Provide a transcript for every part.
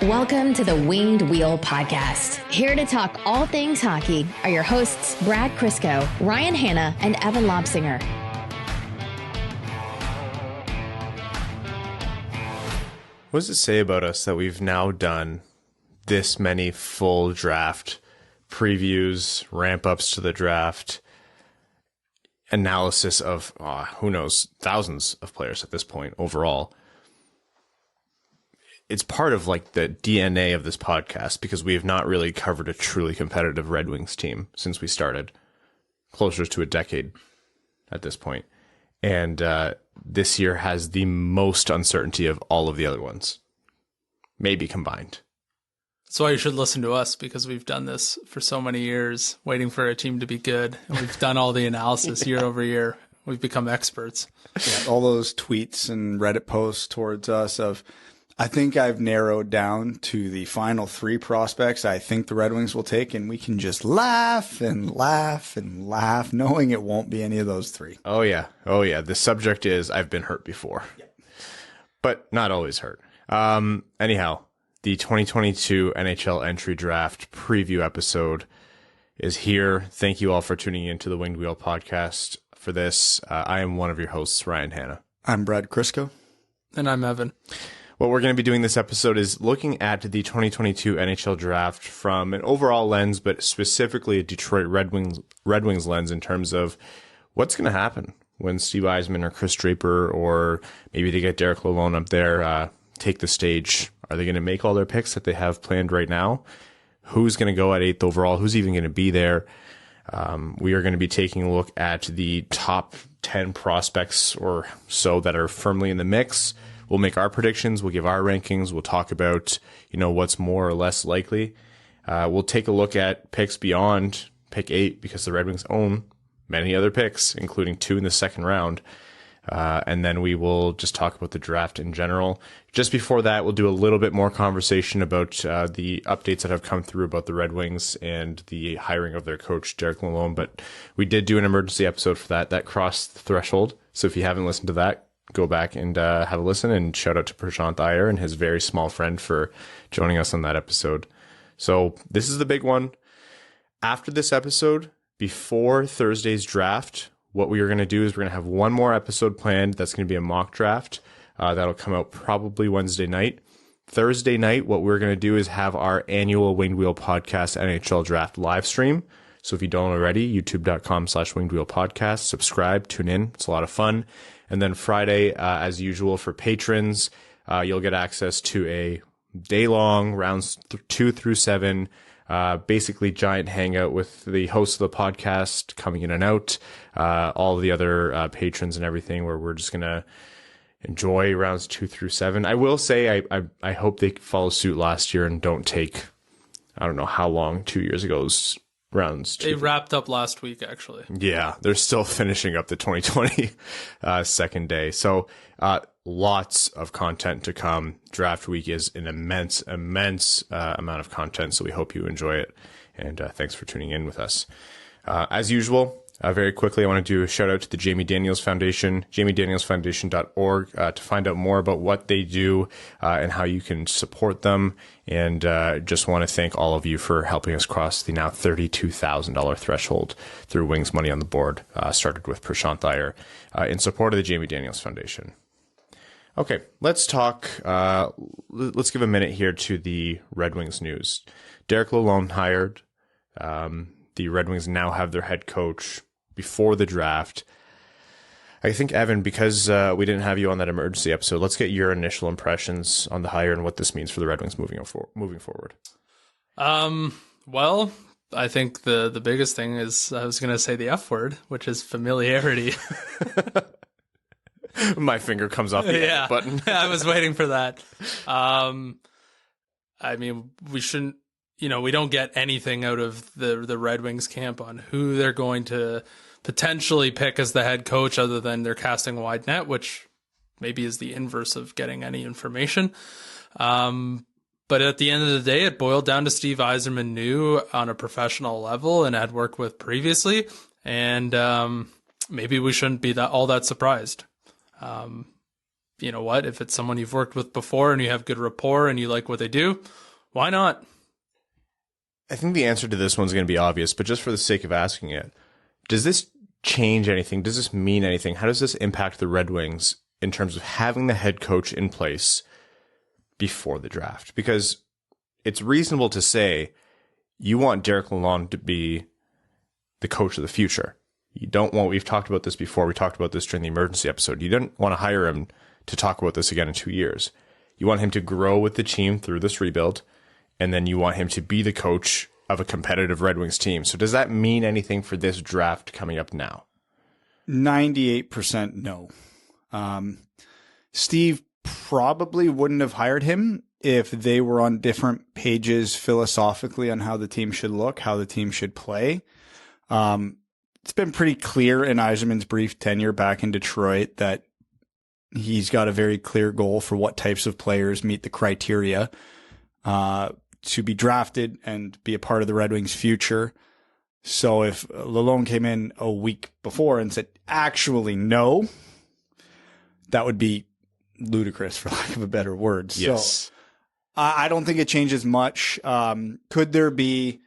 Welcome to the Winged Wheel Podcast. Here to talk all things hockey are your hosts, Brad Crisco, Ryan Hanna, and Evan Lobsinger. What does it say about us that we've now done this many full draft previews, ramp-ups to the draft, analysis of, who knows, thousands of players at this point overall? It's part of like the DNA of this podcast because we have not really covered a truly competitive Red Wings team since we started, closer to a decade at this point. And this year has the most uncertainty of all of the other ones, maybe combined. That's why you should listen to us, because we've done this for so many years, waiting for a team to be good. And we've done all the analysis year over year. We've become experts. Yeah, all those tweets and Reddit posts towards us of, I think I've narrowed down to the final three prospects I think the Red Wings will take, and we can just laugh and laugh and laugh, knowing it won't be any of those three. Oh, yeah. Oh, yeah. The subject is I've been hurt before, but not always hurt. Anyhow, the 2022 NHL Entry Draft Preview episode is here. Thank you all for tuning in to the Winged Wheel Podcast for this. I am one of your hosts, Ryan Hanna. I'm Brad Crisco. And I'm Evan. What we're going to be doing this episode is looking at the 2022 NHL Draft from an overall lens, but specifically a Detroit Red Wings lens in terms of what's going to happen when Steve Yzerman or Kris Draper, or maybe they get Derek Lalonde up there, take the stage. Are they going to make all their picks that they have planned right now? Who's going to go at 8th overall? Who's even going to be there? We are going to be taking a look at the top 10 prospects or so that are firmly in the mix. We'll make our predictions. We'll give our rankings. We'll talk about, what's more or less likely. We'll take a look at picks beyond pick 8 because the Red Wings own many other picks, including 2 in the second round. And then we will just talk about the draft in general. Just before that, we'll do a little bit more conversation about the updates that have come through about the Red Wings and the hiring of their coach, Derek Lalonde. But we did do an emergency episode for that. That crossed the threshold. So if you haven't listened to that, go back and have a listen, and shout out to Prashant Iyer and his very small friend for joining us on that episode. So this is the big one. After this episode, before Thursday's draft, what we are going to do is we're going to have one more episode planned. That's going to be a mock draft. That'll come out probably Wednesday night. Thursday night, what we're going to do is have our annual Winged Wheel Podcast NHL Draft live stream. So if you don't already, youtube.com/Winged Wheel Podcast, subscribe, tune in. It's a lot of fun. And then Friday, as usual, for patrons, you'll get access to a day-long rounds 2 through 7, basically giant hangout with the host of the podcast coming in and out, all of the other patrons and everything, where we're just going to enjoy rounds 2 through 7. I will say I hope they follow suit last year and don't take, I don't know how long, 2 years ago's rounds. They wrapped up last week, actually. Yeah, they're still finishing up the 2020 second day. So lots of content to come. Draft week is an immense amount of content, so we hope you enjoy it. And thanks for tuning in with us. As usual, very quickly, I want to do a shout out to the Jamie Daniels Foundation, jamiedanielsfoundation.org, to find out more about what they do and how you can support them. And just want to thank all of you for helping us cross the now $32,000 threshold through Wings Money on the Board, started with Prashant Iyer, in support of the Jamie Daniels Foundation. Okay, let's talk. Let's give a minute here to the Red Wings news. Derek Lalonde hired. The Red Wings now have their head coach before the draft. I think, Evan, because we didn't have you on that emergency episode, let's get your initial impressions on the hire and what this means for the Red Wings moving forward. Well, I think the biggest thing is, I was going to say the F word, which is familiarity. My finger comes off the edit button. I was waiting for that. I mean, we shouldn't, we don't get anything out of the Red Wings camp on who they're going to potentially pick as the head coach, other than they're casting a wide net, which maybe is the inverse of getting any information. But at the end of the day, it boiled down to Steve Yzerman knew on a professional level and had worked with previously. And maybe we shouldn't be all that surprised. you know what, if it's someone you've worked with before and you have good rapport and you like what they do, why not? I think the answer to this one's going to be obvious, but just for the sake of asking it, does this change anything? Does this mean anything? How does this impact the Red Wings in terms of having the head coach in place before the draft? Because it's reasonable to say you want Derek Lalonde to be the coach of the future. You don't want, we've talked about this before. We talked about this during the emergency episode. You don't want to hire him to talk about this again in 2 years. You want him to grow with the team through this rebuild, and then you want him to be the coach of a competitive Red Wings team. So does that mean anything for this draft coming up now? 98% no. Steve probably wouldn't have hired him if they were on different pages philosophically on how the team should look, how the team should play. It's been pretty clear in Yzerman's brief tenure back in Detroit that he's got a very clear goal for what types of players meet the criteria to be drafted and be a part of the Red Wings' future. So if Lalonde came in a week before and said, actually, no, that would be ludicrous, for lack of a better word. Yes. So I don't think it changes much. Could there be,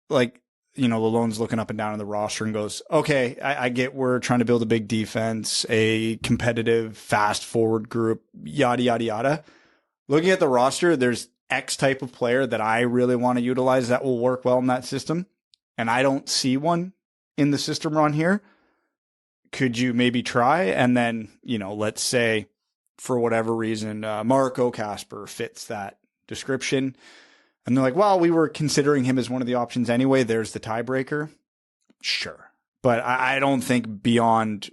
like, you know, Lalonde's looking up and down on the roster and goes, okay, I get we're trying to build a big defense, a competitive, fast forward group, yada, yada, yada. Looking at the roster, there's X type of player that I really want to utilize that will work well in that system. And I don't see one in the system run here. Could you maybe try? And then, you know, let's say for whatever reason, Marco Kasper fits that description. And they're like, well, we were considering him as one of the options anyway. There's the tiebreaker. Sure. But I don't think beyond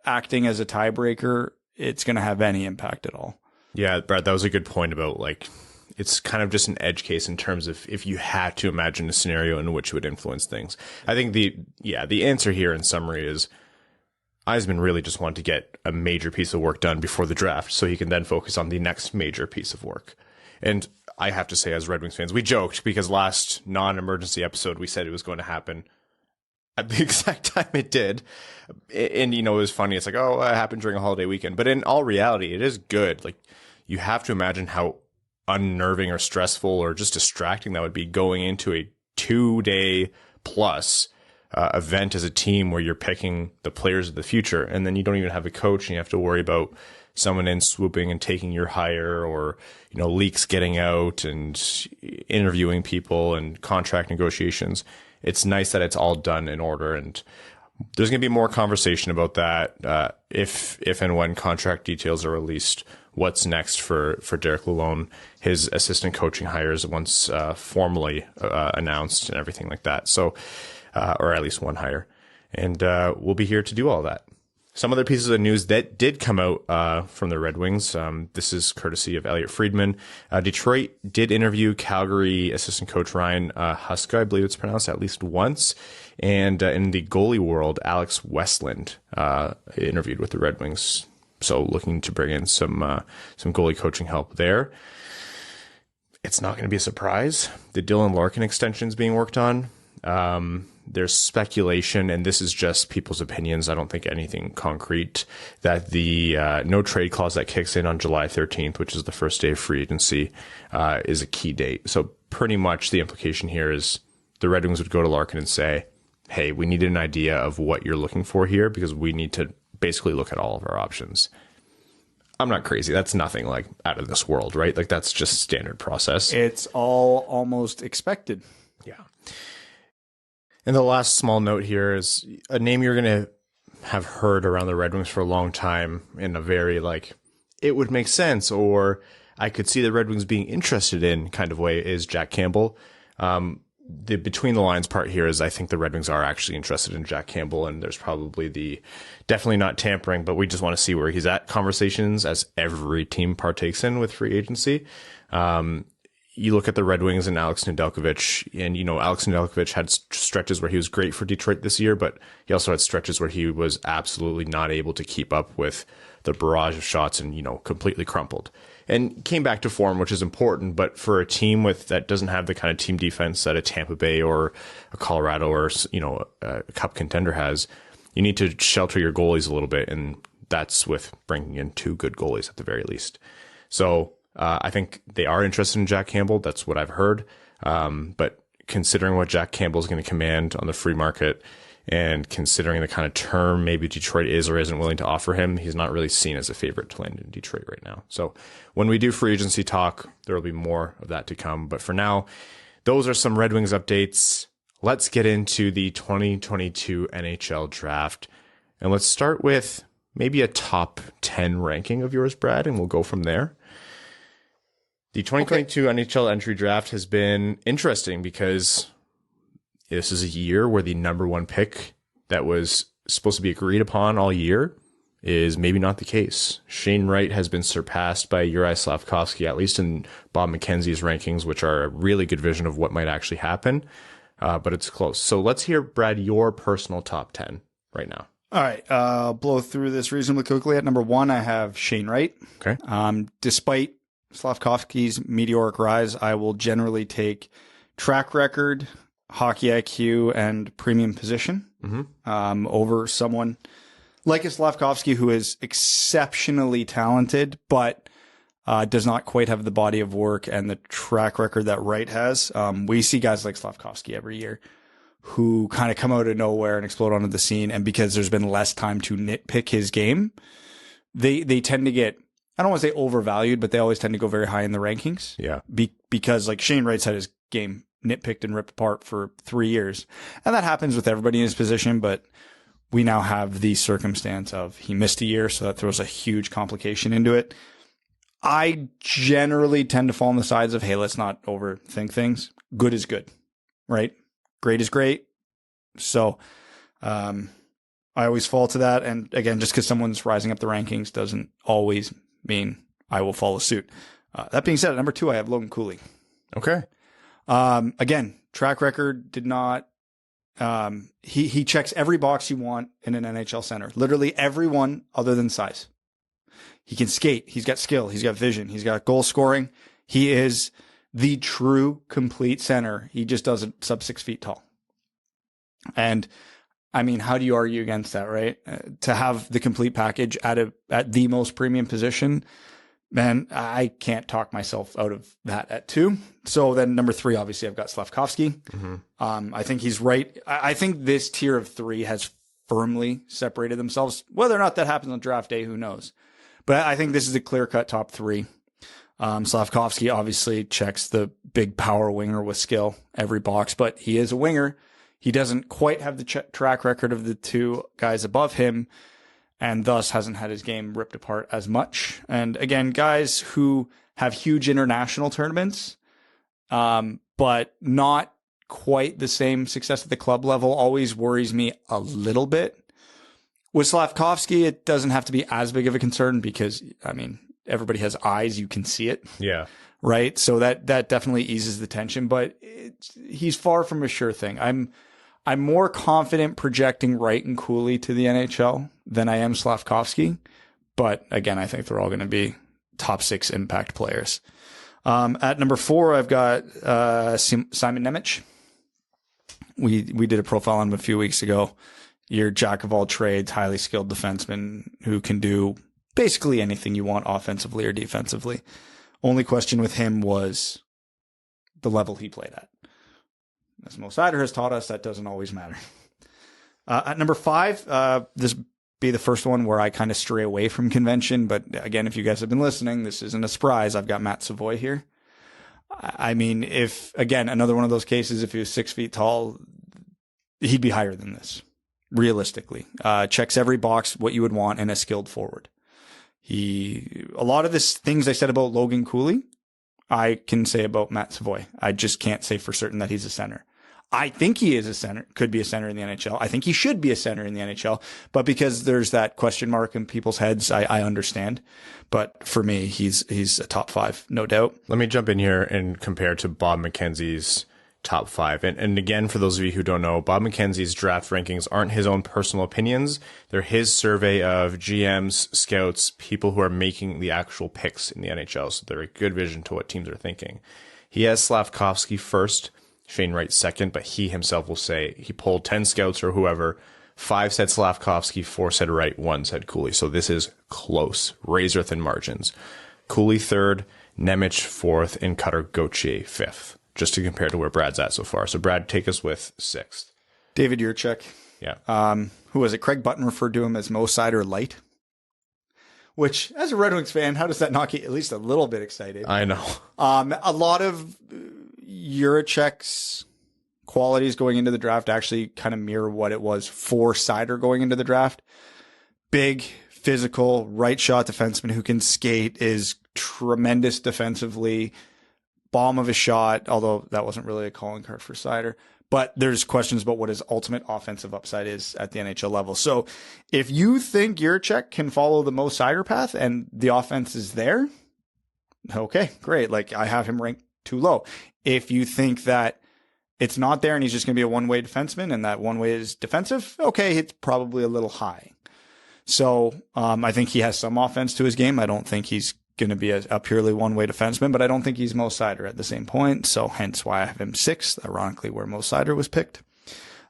acting as a tiebreaker, it's going to have any impact at all. Yeah, Brad, that was a good point about, like, it's kind of just an edge case in terms of if you had to imagine a scenario in which it would influence things. I think the answer here in summary is Yzerman really just wanted to get a major piece of work done before the draft so he can then focus on the next major piece of work. And I have to say, as Red Wings fans, we joked because last non-emergency episode, we said it was going to happen at the exact time it did. And, you know, it was funny. It's like, oh, it happened during a holiday weekend. But in all reality, it is good. Like, you have to imagine how unnerving or stressful or just distracting that would be going into a 2-day plus event as a team where you're picking the players of the future. And then you don't even have a coach and you have to worry about someone in swooping and taking your hire, or, you know, leaks getting out and interviewing people and contract negotiations. It's nice that it's all done in order. And there's going to be more conversation about that if and when contract details are released. What's next for Derek Lalonde, his assistant coaching hires once formally announced and everything like that. So, or at least one hire. And we'll be here to do all that. Some other pieces of news that did come out from the Red Wings. This is courtesy of Elliot Friedman. Detroit did interview Calgary assistant coach Ryan Huska, I believe it's pronounced, at least once. And in the goalie world, Alex Westland interviewed with the Red Wings. So looking to bring in some goalie coaching help there. It's not going to be a surprise. The Dylan Larkin extension is being worked on. There's speculation, and this is just people's opinions, I don't think anything concrete, that the no trade clause that kicks in on July 13th, which is the first day of free agency, is a key date. So pretty much the implication here is the Red Wings would go to Larkin and say, hey, we need an idea of what you're looking for here because we need to basically look at all of our options. I'm not crazy. That's nothing like out of this world, right? Like that's just standard process. It's all almost expected. Yeah. And the last small note here is a name you're going to have heard around the Red Wings for a long time in a very like, it would make sense, or I could see the Red Wings being interested in kind of way is Jack Campbell. The between the lines part here is I think the Red Wings are actually interested in Jack Campbell, and there's probably the definitely not tampering, but we just want to see where he's at conversations as every team partakes in with free agency. You look at the Red Wings and Alex Nedeljkovic, and, you know, Alex Nedeljkovic had stretches where he was great for Detroit this year, but he also had stretches where he was absolutely not able to keep up with the barrage of shots and, you know, completely crumpled. And came back to form, which is important, but for a team that doesn't have the kind of team defense that a Tampa Bay or a Colorado or, you know, a cup contender has, you need to shelter your goalies a little bit, and that's with bringing in 2 good goalies at the very least. So I think they are interested in Jack Campbell. That's what I've heard. But considering what Jack Campbell is going to command on the free market, and considering the kind of term maybe Detroit is or isn't willing to offer him, he's not really seen as a favorite to land in Detroit right now. So when we do free agency talk, there will be more of that to come. But for now, those are some Red Wings updates. Let's get into the 2022 NHL Draft. And let's start with maybe a top 10 ranking of yours, Brad, and we'll go from there. The 2022 NHL entry draft has been interesting because this is a year where the number 1 pick that was supposed to be agreed upon all year is maybe not the case. Shane Wright has been surpassed by Juraj Slafkovsky, at least in Bob McKenzie's rankings, which are a really good vision of what might actually happen. But it's close. So let's hear, Brad, your personal top 10 right now. All right. I'll blow through this reasonably quickly. At number 1, I have Shane Wright. Okay. Despite Slafkovsky's meteoric rise, I will generally take track record, hockey IQ, and premium position over someone like a Slafkovsky who is exceptionally talented, but does not quite have the body of work and the track record that Wright has. We see guys like Slafkovsky every year who kind of come out of nowhere and explode onto the scene. And because there's been less time to nitpick his game, they tend to get, I don't want to say overvalued, but they always tend to go very high in the rankings. Yeah. Because like Shane Wright's had his game nitpicked and ripped apart for 3 years. And that happens with everybody in his position, but we now have the circumstance of he missed a year, so that throws a huge complication into it. I generally tend to fall on the sides of, hey, let's not overthink things. Good is good, right? Great is great. So I always fall to that. And again, just because someone's rising up the rankings doesn't always mean I will follow suit. That being said, at number 2, I have Logan Cooley. Okay. Again, track record did not, he checks every box you want in an NHL center, literally every one other than size. He can skate. He's got skill. He's got vision. He's got goal scoring. He is the true complete center. He just doesn't sub 6 feet tall. And I mean, how do you argue against that, right? To have the complete package at the most premium position, man, I can't talk myself out of that at 2. So then number 3, obviously I've got Slafkovsky. I think he's right. I think this tier of 3 has firmly separated themselves. Whether or not that happens on draft day, who knows? But I think this is a clear-cut top 3. Slafkovsky obviously checks the big power winger with skill every box, but he is a winger. He doesn't quite have the track record of the 2 guys above him, and thus hasn't had his game ripped apart as much. And again, guys who have huge international tournaments, but not quite the same success at the club level, always worries me a little bit. With Slafkovsky, it doesn't have to be as big of a concern because, I mean, everybody has eyes. You can see it. Yeah. Right. So that definitely eases the tension, but he's far from a sure thing. I'm more confident projecting Wright and Cooley to the NHL than I am Slafkovsky. But again, I think they're all going to be top 6 impact players. At number 4, I've got Simon Nemec. We did a profile on him a few weeks ago. Your jack of all trades, highly skilled defenseman who can do basically anything you want offensively or defensively. Only question with him was the level he played at. As Mo Seider has taught us, that doesn't always matter. At number 5, this be the first one where I kind of stray away from convention. But again, if you guys have been listening, this isn't a surprise. I've got Matt Savoie here. I mean, if, again, another one of those cases, if he was 6 feet tall, he'd be higher than this. Realistically, checks every box what you would want in a skilled forward. A lot of this things I said about Logan Cooley, I can say about Matt Savoie. I just can't say for certain that he's a center. I think he is a center, could be a center in the NHL. I think he should be a center in the NHL, but because there's that question mark in people's heads, I understand. But for me, he's a top 5, no doubt. Let me jump in here and compare to Bob McKenzie's top 5. And again, for those of you who don't know, Bob McKenzie's draft rankings aren't his own personal opinions. They're his survey of GMs, scouts, people who are making the actual picks in the NHL. So they're a good vision to what teams are thinking. He has Slafkovsky first, Shane Wright second, but he himself will say he polled 10 scouts or whoever, 5 said Slafkovsky, 4 said Wright, 1 said Cooley. So this is close, razor thin margins. Cooley 3rd, Nemec 4th, and Gauthier 5th, just to compare to where Brad's at so far. So Brad, take us with 6th. David Jiricek. Yeah. Who was it? Craig Button referred to him as Mo Seider light. Which, as a Red Wings fan, how does that not get at least a little bit excited? I know. A lot of Jiricek's qualities going into the draft actually kind of mirror what it was for Seider going into the draft. Big, physical, right shot defenseman who can skate, is tremendous defensively, bomb of a shot, although that wasn't really a calling card for Seider. But there's questions about what his ultimate offensive upside is at the NHL level. So if you think Jiricek can follow the Mo Seider path and the offense is there, okay, great. Like, I have him ranked too low. If you think that it's not there and he's just going to be a one-way defenseman and that one way is defensive, okay, it's probably a little high. So I think he has some offense to his game. I don't think he's going to be a purely one-way defenseman, but I don't think he's Mo Seider at the same point. So hence why I have him 6th, ironically, where Mo Seider was picked.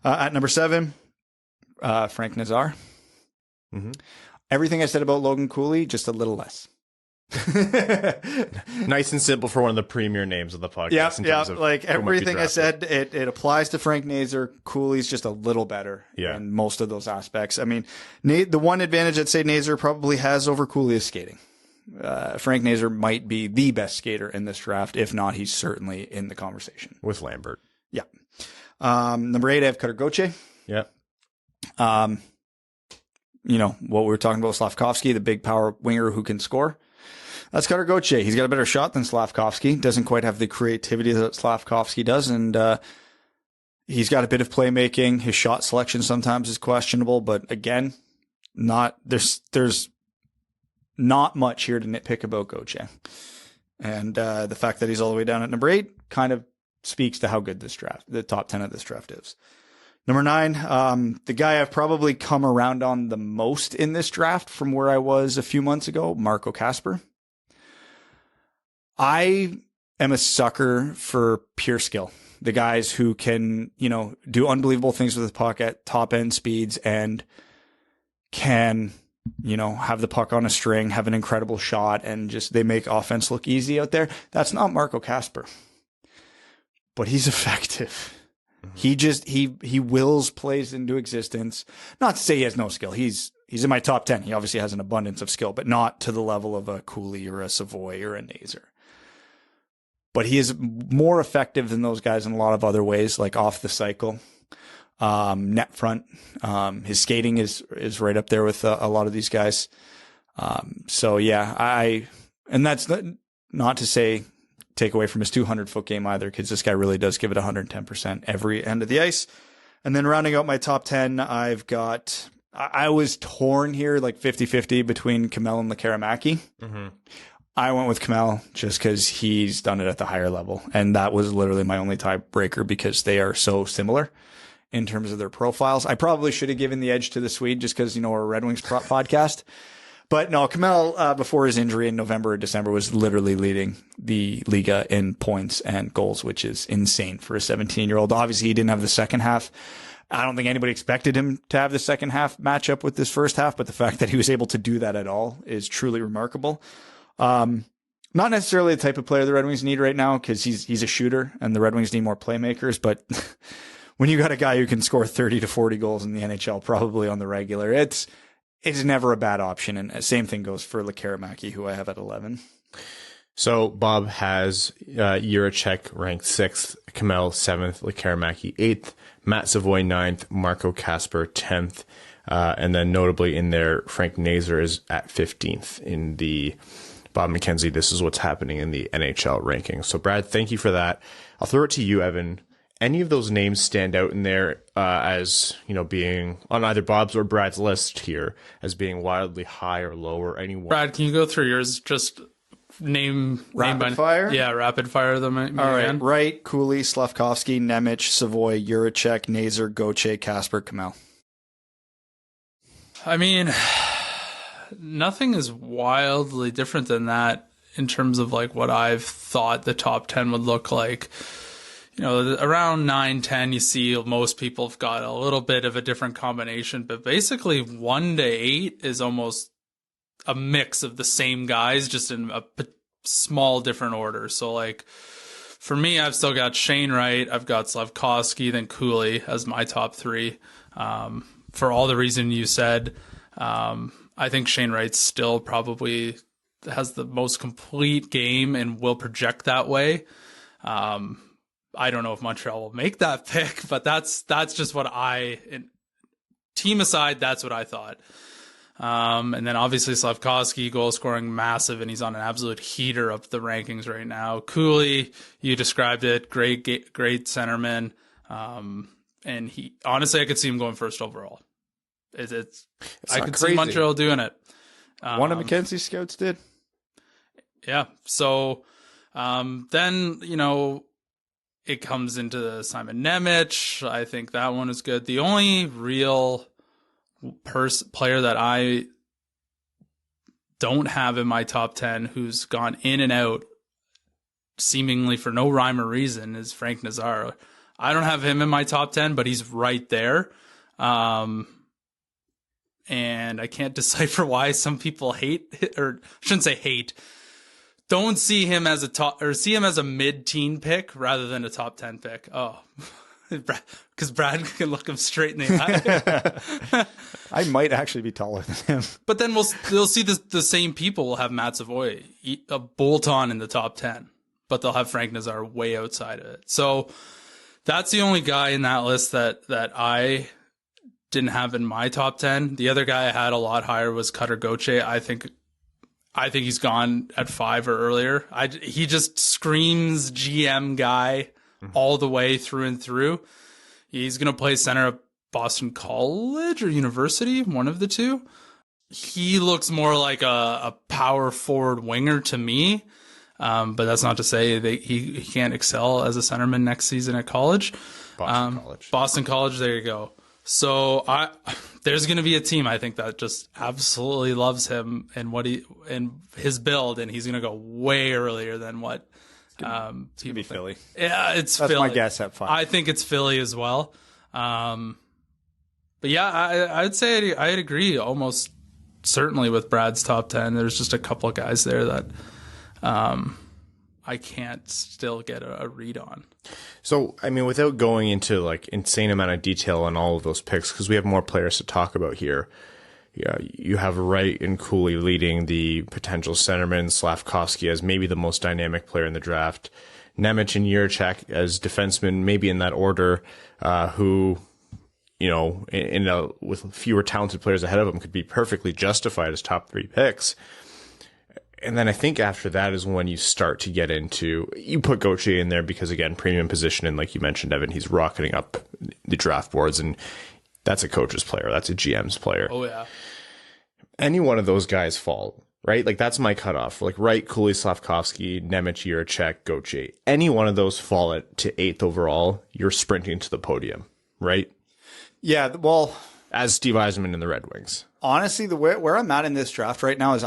At number 7, Frank Nazar. Mm-hmm. Everything I said about Logan Cooley, just a little less. Nice and simple for one of the premier names of the podcast. Yeah, like everything I said, it applies to Frank Nazar. Cooley's just a little better in most of those aspects. I mean, the one advantage I'd say Nazar probably has over Cooley is skating. Frank Nazar might be the best skater in this draft. If not, he's certainly in the conversation. With Lambert. Yeah. Number 8, I have Conor Geekie. Yeah. You know, what we were talking about, Slafkovsky, the big power winger who can score. That's Conor Geekie. He's got a better shot than Slafkovsky. Doesn't quite have the creativity that Slafkovsky does. And he's got a bit of playmaking. His shot selection sometimes is questionable. But again, there's not much here to nitpick about Geekie. And the fact that he's all the way down at number 8 kind of speaks to how good the top 10 of this draft is. Number 9, the guy I've probably come around on the most in this draft from where I was a few months ago, Marco Kasper. I am a sucker for pure skill. The guys who can, do unbelievable things with the puck at top end speeds and can, have the puck on a string, have an incredible shot, and they make offense look easy out there. That's not Marco Kasper, but he's effective. Mm-hmm. He wills plays into existence. Not to say he has no skill. He's in my top 10. He obviously has an abundance of skill, but not to the level of a Cooley or a Savoie or a Nazar. But he is more effective than those guys in a lot of other ways, like off the cycle, net front. His skating is right up there with a lot of these guys. So yeah, and that's not to say take away from his 200-foot game either, because this guy really does give it 110% every end of the ice. And then rounding out my top 10, I was torn here like 50-50 between Campbell and Lekaramaki. Mm-hmm. I went with Campbell just because he's done it at the higher level. And that was literally my only tiebreaker because they are so similar in terms of their profiles. I probably should have given the edge to the Swede just because, we're a Red Wings podcast. But no, Campbell, before his injury in November or December, was literally leading the Liga in points and goals, which is insane for a 17-year-old. Obviously, he didn't have the second half. I don't think anybody expected him to have the second half match up with this first half, but the fact that he was able to do that at all is truly remarkable. Not necessarily the type of player the Red Wings need right now because he's a shooter and the Red Wings need more playmakers. But when you got a guy who can score 30 to 40 goals in the NHL, probably on the regular, it's never a bad option. And same thing goes for Lekaramaki, who I have at 11. So Bob has Jiricek ranked 6th, Campbell 7th, Lekaramaki 8th, Matt Savoie 9th, Marco Kasper 10th, and then notably in there, Frank Nazar is at 15th in the Bob McKenzie, this is what's happening in the NHL rankings. So Brad, thank you for that. I'll throw it to you, Evan. Any of those names stand out in there as, being on either Bob's or Brad's list here as being wildly high or low or anyone? Brad, can you go through yours? Just name fire? Yeah, rapid fire them. All right. Wright, Cooley, Slafkovsky, Nemec, Savoie, Jiricek, Nazar, Geekie, Kasper, Campbell. I mean, nothing is wildly different than that in terms of like what I've thought the top 10 would look like. around 9-10, you see most people have got a little bit of a different combination, but basically 1 to 8 is almost a mix of the same guys, just in a small different order. So like for me, I've still got Shane Wright, I've got Slafkovsky, then Cooley as my top 3. For all the reason you said, I think Shane Wright still probably has the most complete game and will project that way. I don't know if Montreal will make that pick, but that's just what team aside, that's what I thought. And then obviously Slafkovsky, goal scoring massive, and he's on an absolute heater up the rankings right now. Cooley, you described it, great centerman. And he, honestly, I could see him going first overall. I could see Montreal doing it. One of McKenzie's scouts did. Yeah. So, then, it comes into Simon Nemec. I think that one is good. The only real player that I don't have in my top 10 who's gone in and out seemingly for no rhyme or reason is Frank Nazar. I don't have him in my top 10, but he's right there. And I can't decipher why some people hate, or shouldn't say hate, don't see him as see him as a mid-teen pick rather than a top 10 pick. Oh, because Brad can look him straight in the eye. I might actually be taller than him. But then we'll see the same people will have Matt Savoie a bolt on in the top 10, but they'll have Frank Nazar way outside of it. So that's the only guy in that list that I didn't have in my top 10. The other guy I had a lot higher was Cutter Gauthier. I think he's gone at 5 or earlier. He just screams GM guy all the way through and through. He's going to play center at Boston College or University, one of the two. He looks more like a power forward winger to me. But that's not to say that he can't excel as a centerman next season at college. Boston College, there you go. So there's going to be a team, I think, that just absolutely loves him and his build, and he's going to go way earlier than what it's going to be Philly. Yeah, that's Philly. My guess at 5. I think it's Philly as well. But yeah, I'd say I'd agree almost certainly with Brad's top 10. There's just a couple of guys there that I can't still get a read on. So, I mean, without going into like insane amount of detail on all of those picks, because we have more players to talk about here. Yeah, you have Wright and Cooley leading the potential centerman, Slafkovsky as maybe the most dynamic player in the draft, Nemec and Jiricek as defensemen, maybe in that order, who, with fewer talented players ahead of them could be perfectly justified as top 3 picks. And then I think after that is when you start to get into, you put Gauthier in there because, again, premium position. And like you mentioned, Evan, he's rocketing up the draft boards, and that's a coach's player. That's a GM's player. Oh, yeah. Any one of those guys fall, right? Like, that's my cutoff. Like, Wright, Cooley, Slafkovsky, Nemec, Jiricek, Gauthier. Any one of those fall to 8th overall, you're sprinting to the podium, right? Yeah, well, as Steve Yzerman in the Red Wings. Honestly, where I'm at in this draft right now is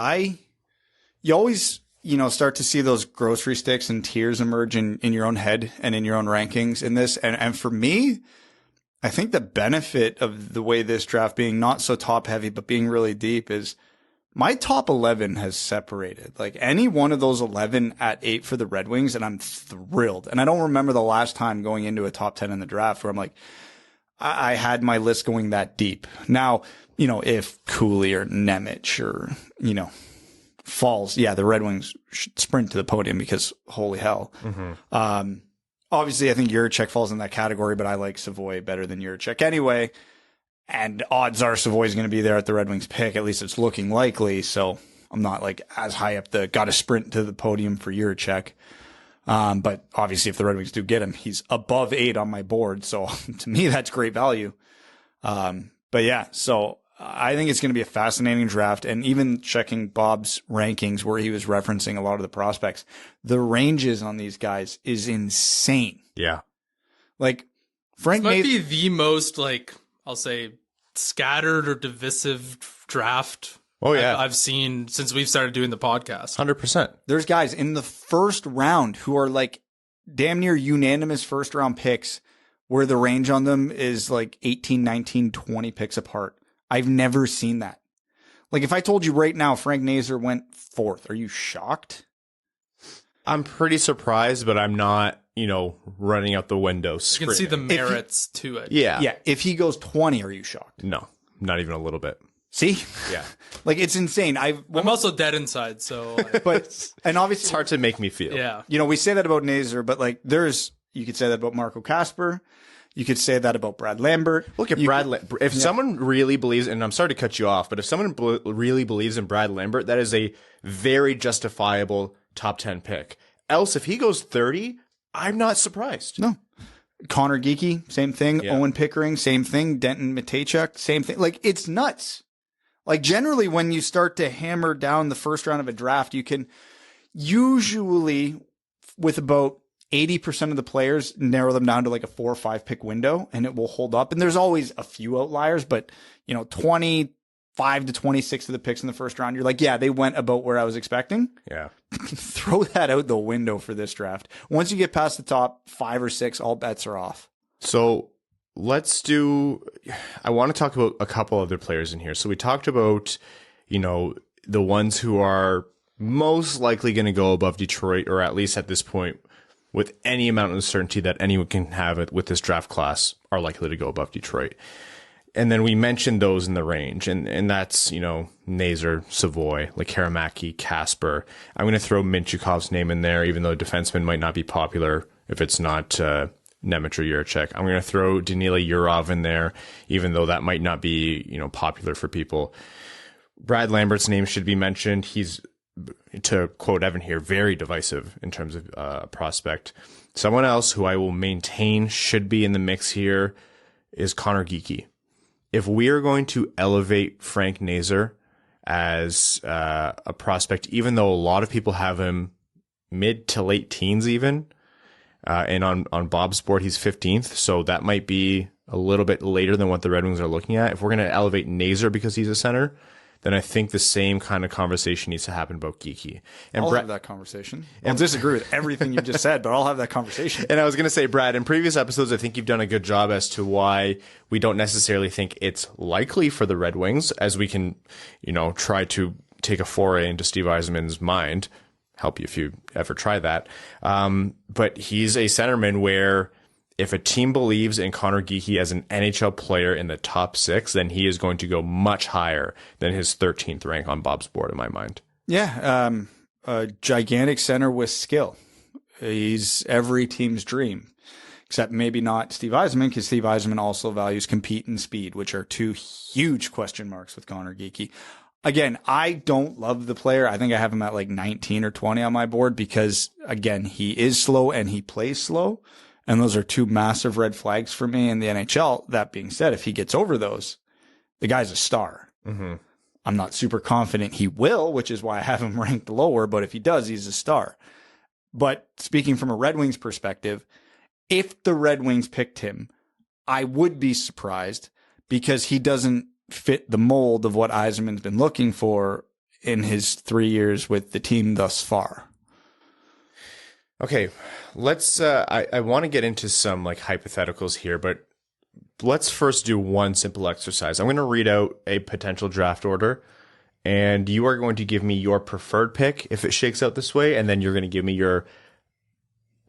you always, start to see those grocery sticks and tiers emerge in your own head and in your own rankings in this. And for me, I think the benefit of the way this draft being not so top heavy, but being really deep is my top 11 has separated. Like any one of those 11 at 8 for the Red Wings, and I'm thrilled. And I don't remember the last time going into a top 10 in the draft where I'm like, I had my list going that deep. Now, if Cooley or Nemec or, falls, yeah, the Red Wings should sprint to the podium because holy hell. Mm-hmm. Obviously, I think Jiricek falls in that category, but I like Savoie better than Jiricek anyway. And odds are Savoie is going to be there at the Red Wings pick. At least it's looking likely. So I'm not like as high up got to sprint to the podium for Jiricek. But obviously, if the Red Wings do get him, he's above 8 on my board. So to me, that's great value. But yeah, so I think it's going to be a fascinating draft. And even checking Bob's rankings where he was referencing a lot of the prospects, the ranges on these guys is insane. Yeah. Like Frank might be the most, like, I'll say scattered or divisive draft I've seen since we've started doing the podcast. 100%. There's guys in the first round who are like damn near unanimous first round picks where the range on them is like 18, 19, 20 picks apart. I've never seen that. Like if I told you right now Frank Nazar went 4th, are you shocked? I'm pretty surprised, but I'm not, running out the window. You can see the merits to it. Yeah. Yeah. If he goes 20, are you shocked? No, not even a little bit. See? Yeah. Like it's insane. I'm also dead inside, so. And obviously it's hard to make me feel. Yeah. We say that about Nazar, but like you could say that about Marco Kasper. You could say that about Brad Lambert. Look at Brad Lambert. If someone really believes, and I'm sorry to cut you off, but if someone really believes in Brad Lambert, that is a very justifiable top 10 pick. Else, if he goes 30, I'm not surprised. No. Conor Geekie, same thing. Yeah. Owen Pickering, same thing. Denton Matejchuk, same thing. Like, it's nuts. Like, generally, when you start to hammer down the first round of a draft, you can usually, with about 80% of the players, narrow them down to like a 4 or 5 pick window, and it will hold up. And there's always a few outliers, but 25 to 26 of the picks in the first round, you're like, yeah, they went about where I was expecting. Yeah. Throw that out the window for this draft. Once you get past the top 5 or 6, all bets are off. So I want to talk about a couple other players in here. So we talked about, the ones who are most likely going to go above Detroit, or at least at this point, with any amount of certainty that anyone can have it with this draft class, are likely to go above Detroit. And then we mentioned those in the range, and that's, Nazar, Savoie, Lekaramaki, Kasper. I'm going to throw Minchukov's name in there, even though defenseman might not be popular if it's not Nemec or Jiricek. I'm going to throw Danila Yurov in there, even though that might not be, popular for people. Brad Lambert's name should be mentioned. He's, to quote Evan here, very divisive in terms of prospect. Someone else who I will maintain should be in the mix here is Conor Geekie. If we are going to elevate Frank Nazar as a prospect, even though a lot of people have him mid to late teens even, and on Bob's board he's 15th, so that might be a little bit later than what the Red Wings are looking at. If we're going to elevate Nazar because he's a center, then I think the same kind of conversation needs to happen about Geekie. And I'll have that conversation. I'll disagree with everything you just said, but I'll have that conversation. And I was going to say, Brad, in previous episodes, I think you've done a good job as to why we don't necessarily think it's likely for the Red Wings, as we can, try to take a foray into Steve Yzerman's mind. Help you if you ever try that. But he's a centerman where if a team believes in Conor Geekie as an NHL player in the top 6, then he is going to go much higher than his 13th rank on Bob's board, in my mind. Yeah, a gigantic center with skill. He's every team's dream, except maybe not Steve Yzerman, because Steve Yzerman also values compete and speed, which are 2 huge question marks with Conor Geekie. Again, I don't love the player. I think I have him at like 19 or 20 on my board because, again, he is slow and he plays slow. And those are 2 massive red flags for me in the NHL. That being said, if he gets over those, the guy's a star. Mm-hmm. I'm not super confident he will, which is why I have him ranked lower. But if he does, he's a star. But speaking from a Red Wings perspective, if the Red Wings picked him, I would be surprised because he doesn't fit the mold of what Yzerman's been looking for in his 3 years with the team thus far. Okay, let's, I want to get into some like hypotheticals here, but let's first do one simple exercise. I'm going to read out a potential draft order, and you are going to give me your preferred pick if it shakes out this way, and then you're going to give me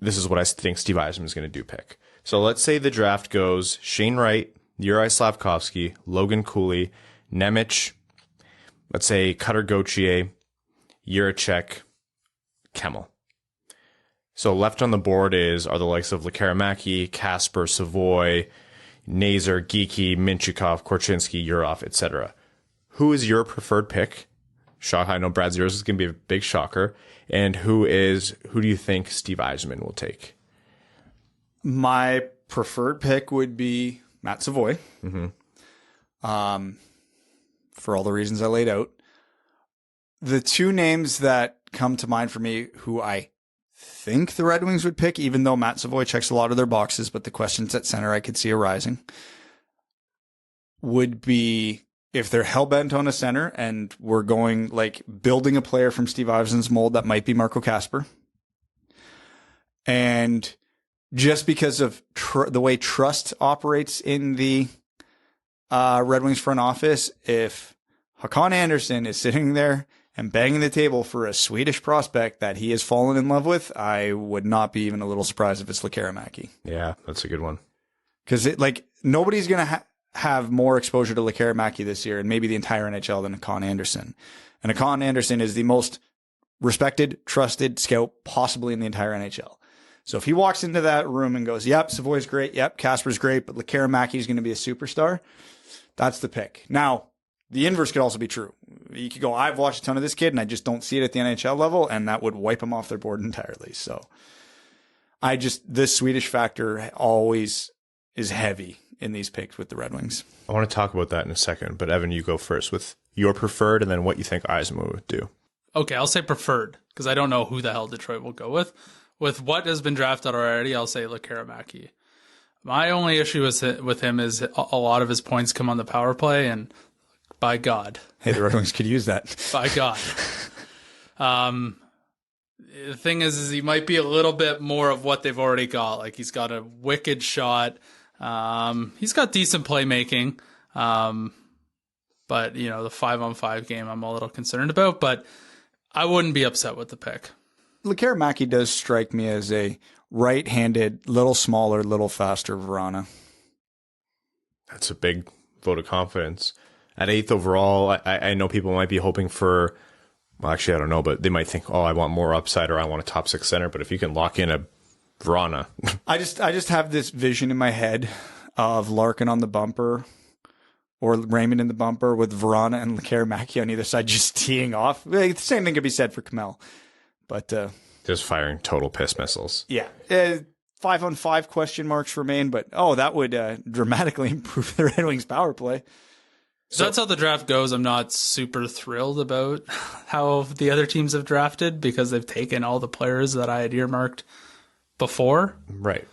this is what I think Steve Yzerman is going to do pick. So let's say the draft goes Shane Wright, Uri Slafkovsky, Logan Cooley, Nemec, let's say Cutter Gauthier, Jiricek, Campbell. So left on the board are the likes of Lekaramaki, Kasper, Savoie, Nazar, Geekie, Minchukov, Korchinski, Yurov, etc. Who is your preferred pick? Shock, I know Brad's yours is going to be a big shocker. And who do you think Steve Yzerman will take? My preferred pick would be Matt Savoie. Mm-hmm. For all the reasons I laid out. The 2 names that come to mind for me who I think the Red Wings would pick, even though Matt Savoie checks a lot of their boxes, but the questions at center I could see arising, would be if they're hell-bent on a center and we're going like building a player from Steve Yzerman's mold, that might be Marco Kasper. And just because of the way trust operates in the Red Wings front office, if Håkan Andersson is sitting there and banging the table for a Swedish prospect that he has fallen in love with, I would not be even a little surprised if it's Lekaramäki. Yeah, that's a good one. Because nobody's going to have more exposure to Lekaramäki this year, and maybe the entire NHL, than Håkan Andersson. And Håkan Andersson is the most respected, trusted scout possibly in the entire NHL. So if he walks into that room and goes, yep, Savoie's great, yep, Kasper's great, but Lekaramäki is going to be a superstar, that's the pick. Now, the inverse could also be true. You could go, I've watched a ton of this kid and I just don't see it at the NHL level, and that would wipe him off their board entirely. So this Swedish factor always is heavy in these picks with the Red Wings. I want to talk about that in a second, but Evan, you go first with your preferred and then what you think Yzerman would do. Okay, I'll say preferred because I don't know who the hell Detroit will go with. With what has been drafted already, I'll say Lekaramäki. My only issue with him is a lot of his points come on the power play, and by God. Hey, the Red Wings could use that. By God. The thing is he might be a little bit more of what they've already got. Like, he's got a wicked shot. He's got decent playmaking. But, the 5-on-5 game I'm a little concerned about, but I wouldn't be upset with the pick. Lekaramäki does strike me as a right-handed, little smaller, little faster Vrana. That's a big vote of confidence. At 8th overall, I know people might be hoping for, well, actually, I don't know, but they might think, I want more upside or I want a top 6 center. But if you can lock in a Vrana. I just have this vision in my head of Larkin on the bumper or Raymond in the bumper with Vrana and Lekaramäki on either side just teeing off. The same thing could be said for Campbell. But just firing total piss missiles. Yeah. 5-on-5 question marks remain, but that would dramatically improve the Red Wings power play. So that's how the draft goes. I'm not super thrilled about how the other teams have drafted because they've taken all the players that I had earmarked before. Right.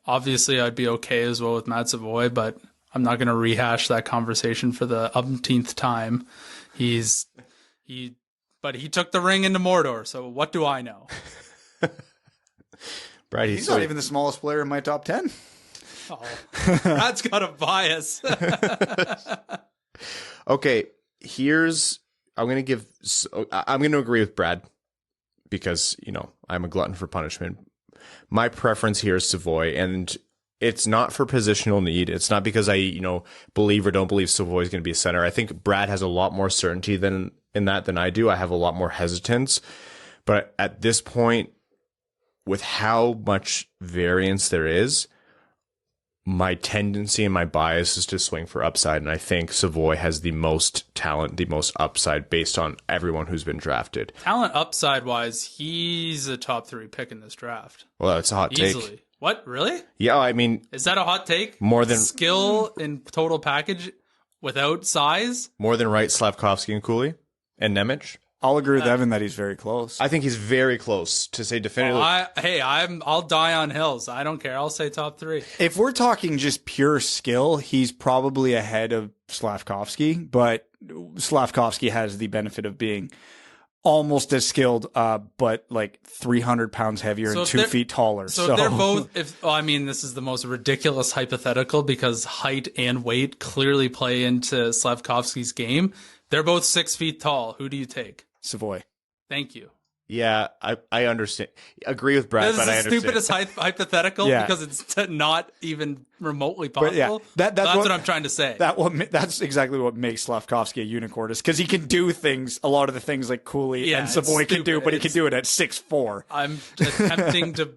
Obviously, I'd be okay as well with Matt Savoie, but I'm not going to rehash that conversation for the umpteenth time. But he took the ring into Mordor, so what do I know? Brad, he's not even the smallest player in my top 10. Oh, that's got a bias. Okay, I'm going to agree with Brad because, I'm a glutton for punishment. My preference here is Savoie, and it's not for positional need. It's not because I, believe or don't believe Savoie is going to be a center. I think Brad has a lot more certainty than I do. I have a lot more hesitance. But at this point, with how much variance there is, my tendency and my bias is to swing for upside. And I think Savoie has the most talent, the most upside based on everyone who's been drafted. Talent upside wise, he's a top 3 pick in this draft. Well, that's a hot take. Easily. What? Really? Yeah, I mean... Is that a hot take? More than... Skill in total package without size? More than Wright, Slafkovsky, and Cooley? And Nemec? I'll agree with Evan that he's very close. I think he's very close to say definitively. I'll die on hills. I don't care. I'll say top 3. If we're talking just pure skill, he's probably ahead of Slafkovsky, but Slafkovsky has the benefit of being almost as skilled, but like 300 pounds heavier and 2 feet taller. So they're both, this is the most ridiculous hypothetical because height and weight clearly play into Slafkovsky's game. They're both 6 feet tall. Who do you take? Savoie. Thank you. Yeah, I understand. Agree with Brad, but I understand. This is the stupidest hypothetical because it's not even remotely possible. That's what I'm trying to say. That's exactly what makes Slafkovsky a unicorn, is because he can do a lot of the things like Cooley and Savoie can do, but he can do it at 6'4". I'm attempting to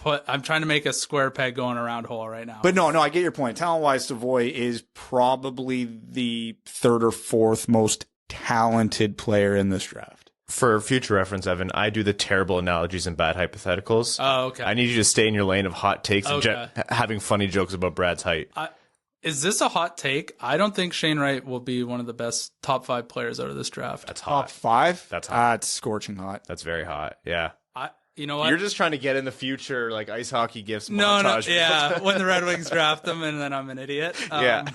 I'm trying to make a square peg going a round hole right now. But no, I get your point. Talent-wise, Savoie is probably the 3rd or 4th most talented player in this draft. For future reference, Evan, I do the terrible analogies and bad hypotheticals. Oh, okay. I need you to stay in your lane of hot takes and having funny jokes about Brad's height. Is this a hot take? I don't think Shane Wright will be one of the best top 5 players out of this draft. That's hot. Top 5? That's hot. It's scorching hot. That's very hot. Yeah. You know what? You're just trying to get in the future, like ice hockey gifts No, montage. yeah, when the Red Wings draft them, and then I'm an idiot. Yeah.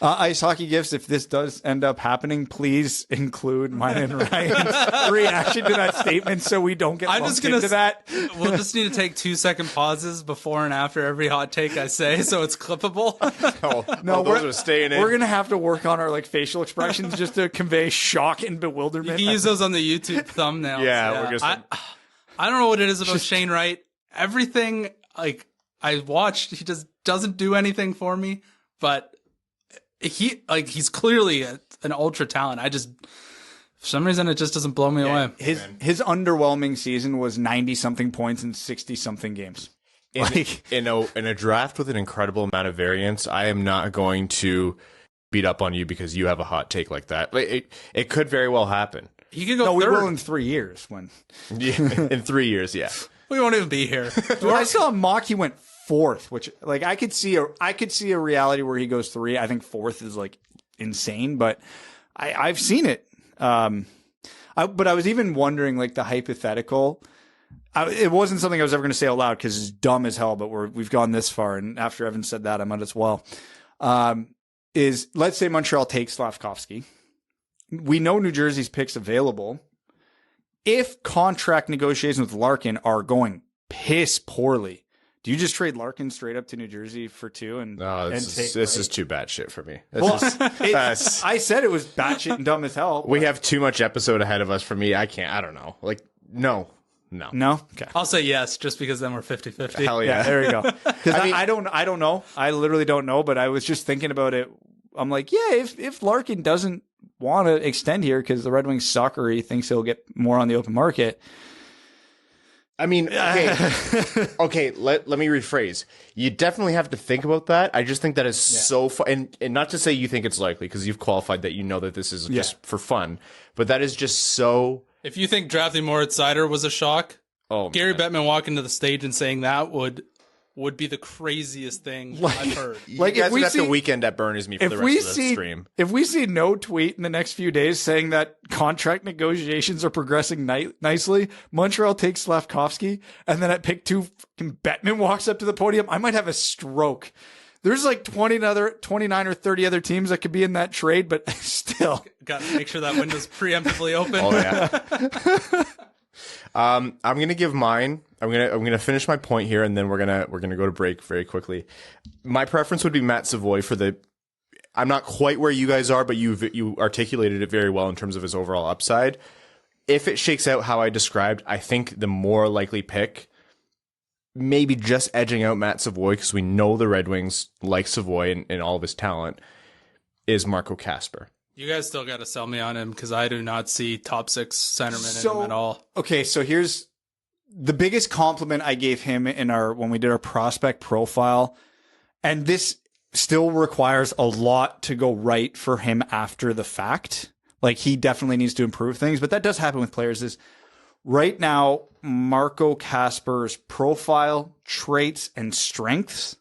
Ice hockey gifts, if this does end up happening, please include mine and Ryan's reaction to that statement so we don't get lumped into that. We'll just need to take 2-second pauses before and after every hot take I say so it's clippable. No, those are staying in. We're going to have to work on our like facial expressions just to convey shock and bewilderment. You can use those on the YouTube thumbnails. Yeah, we're just... I don't know what it is about Shane Wright. Everything like I watched, he just doesn't do anything for me. But he's clearly an ultra talent. For some reason, it just doesn't blow me away. His underwhelming season was 90-something points in 60-something games. In a draft with an incredible amount of variance, I am not going to beat up on you because you have a hot take like that. It could very well happen. He could go No, we third. will in 3 years. In 3 years, yeah. We won't even be here. I saw a mock. He went fourth, which like I could see a reality where he goes 3. I think fourth is like insane, but I've seen it. But I was even wondering like the hypothetical. It wasn't something I was ever going to say out loud because it's dumb as hell. But we've gone this far, and after Evan said that, I might as well. Is let's say Montreal takes Slafkovsky. We know New Jersey's picks available. If contract negotiations with Larkin are going piss poorly, do you just trade Larkin straight up to New Jersey for 2? This is too bad shit for me. I said it was batshit and dumb as hell. We have too much episode ahead of us for me. I can't. I don't know. Like, no. Okay. I'll say yes, just because then we're 50-50. Hell yeah. There you go. Because I don't know. I literally don't know. But I was just thinking about it. I'm like, yeah, if Larkin doesn't want to extend here because the Red Wings suck or he thinks he'll get more on the open market. I mean, okay, let me rephrase. You definitely have to think about that. I just think that is so fun. And not to say you think it's likely because you've qualified that you know that this is just for fun, but that is just so... If you think drafting Moritz Seider was a shock, Gary Bettman walking to the stage and saying that would be the craziest thing I've heard. Like, you guys would have to weekend at Burners me for the rest of the stream. If we see no tweet in the next few days saying that contract negotiations are progressing nicely, Montreal takes Slafkovsky, and then at pick 2, Bettman walks up to the podium, I might have a stroke. There's like 29 or 30 other teams that could be in that trade, but still. Got to make sure that window's preemptively open. Oh, yeah. I'm gonna give mine. I'm gonna finish my point here, and then we're gonna go to break very quickly. My preference would be Matt Savoie for the. I'm not quite where you guys are, but you articulated it very well in terms of his overall upside. If it shakes out how I described, I think the more likely pick, maybe just edging out Matt Savoie because we know the Red Wings like Savoie and all of his talent, is Marco Kasper. You guys still got to sell me on him because I do not see top 6 centerman in him at all. Okay, so here's the biggest compliment I gave him when we did our prospect profile, and this still requires a lot to go right for him after the fact. Like, he definitely needs to improve things, but that does happen with players. Is right now Marco Kasper's profile, traits, and strengths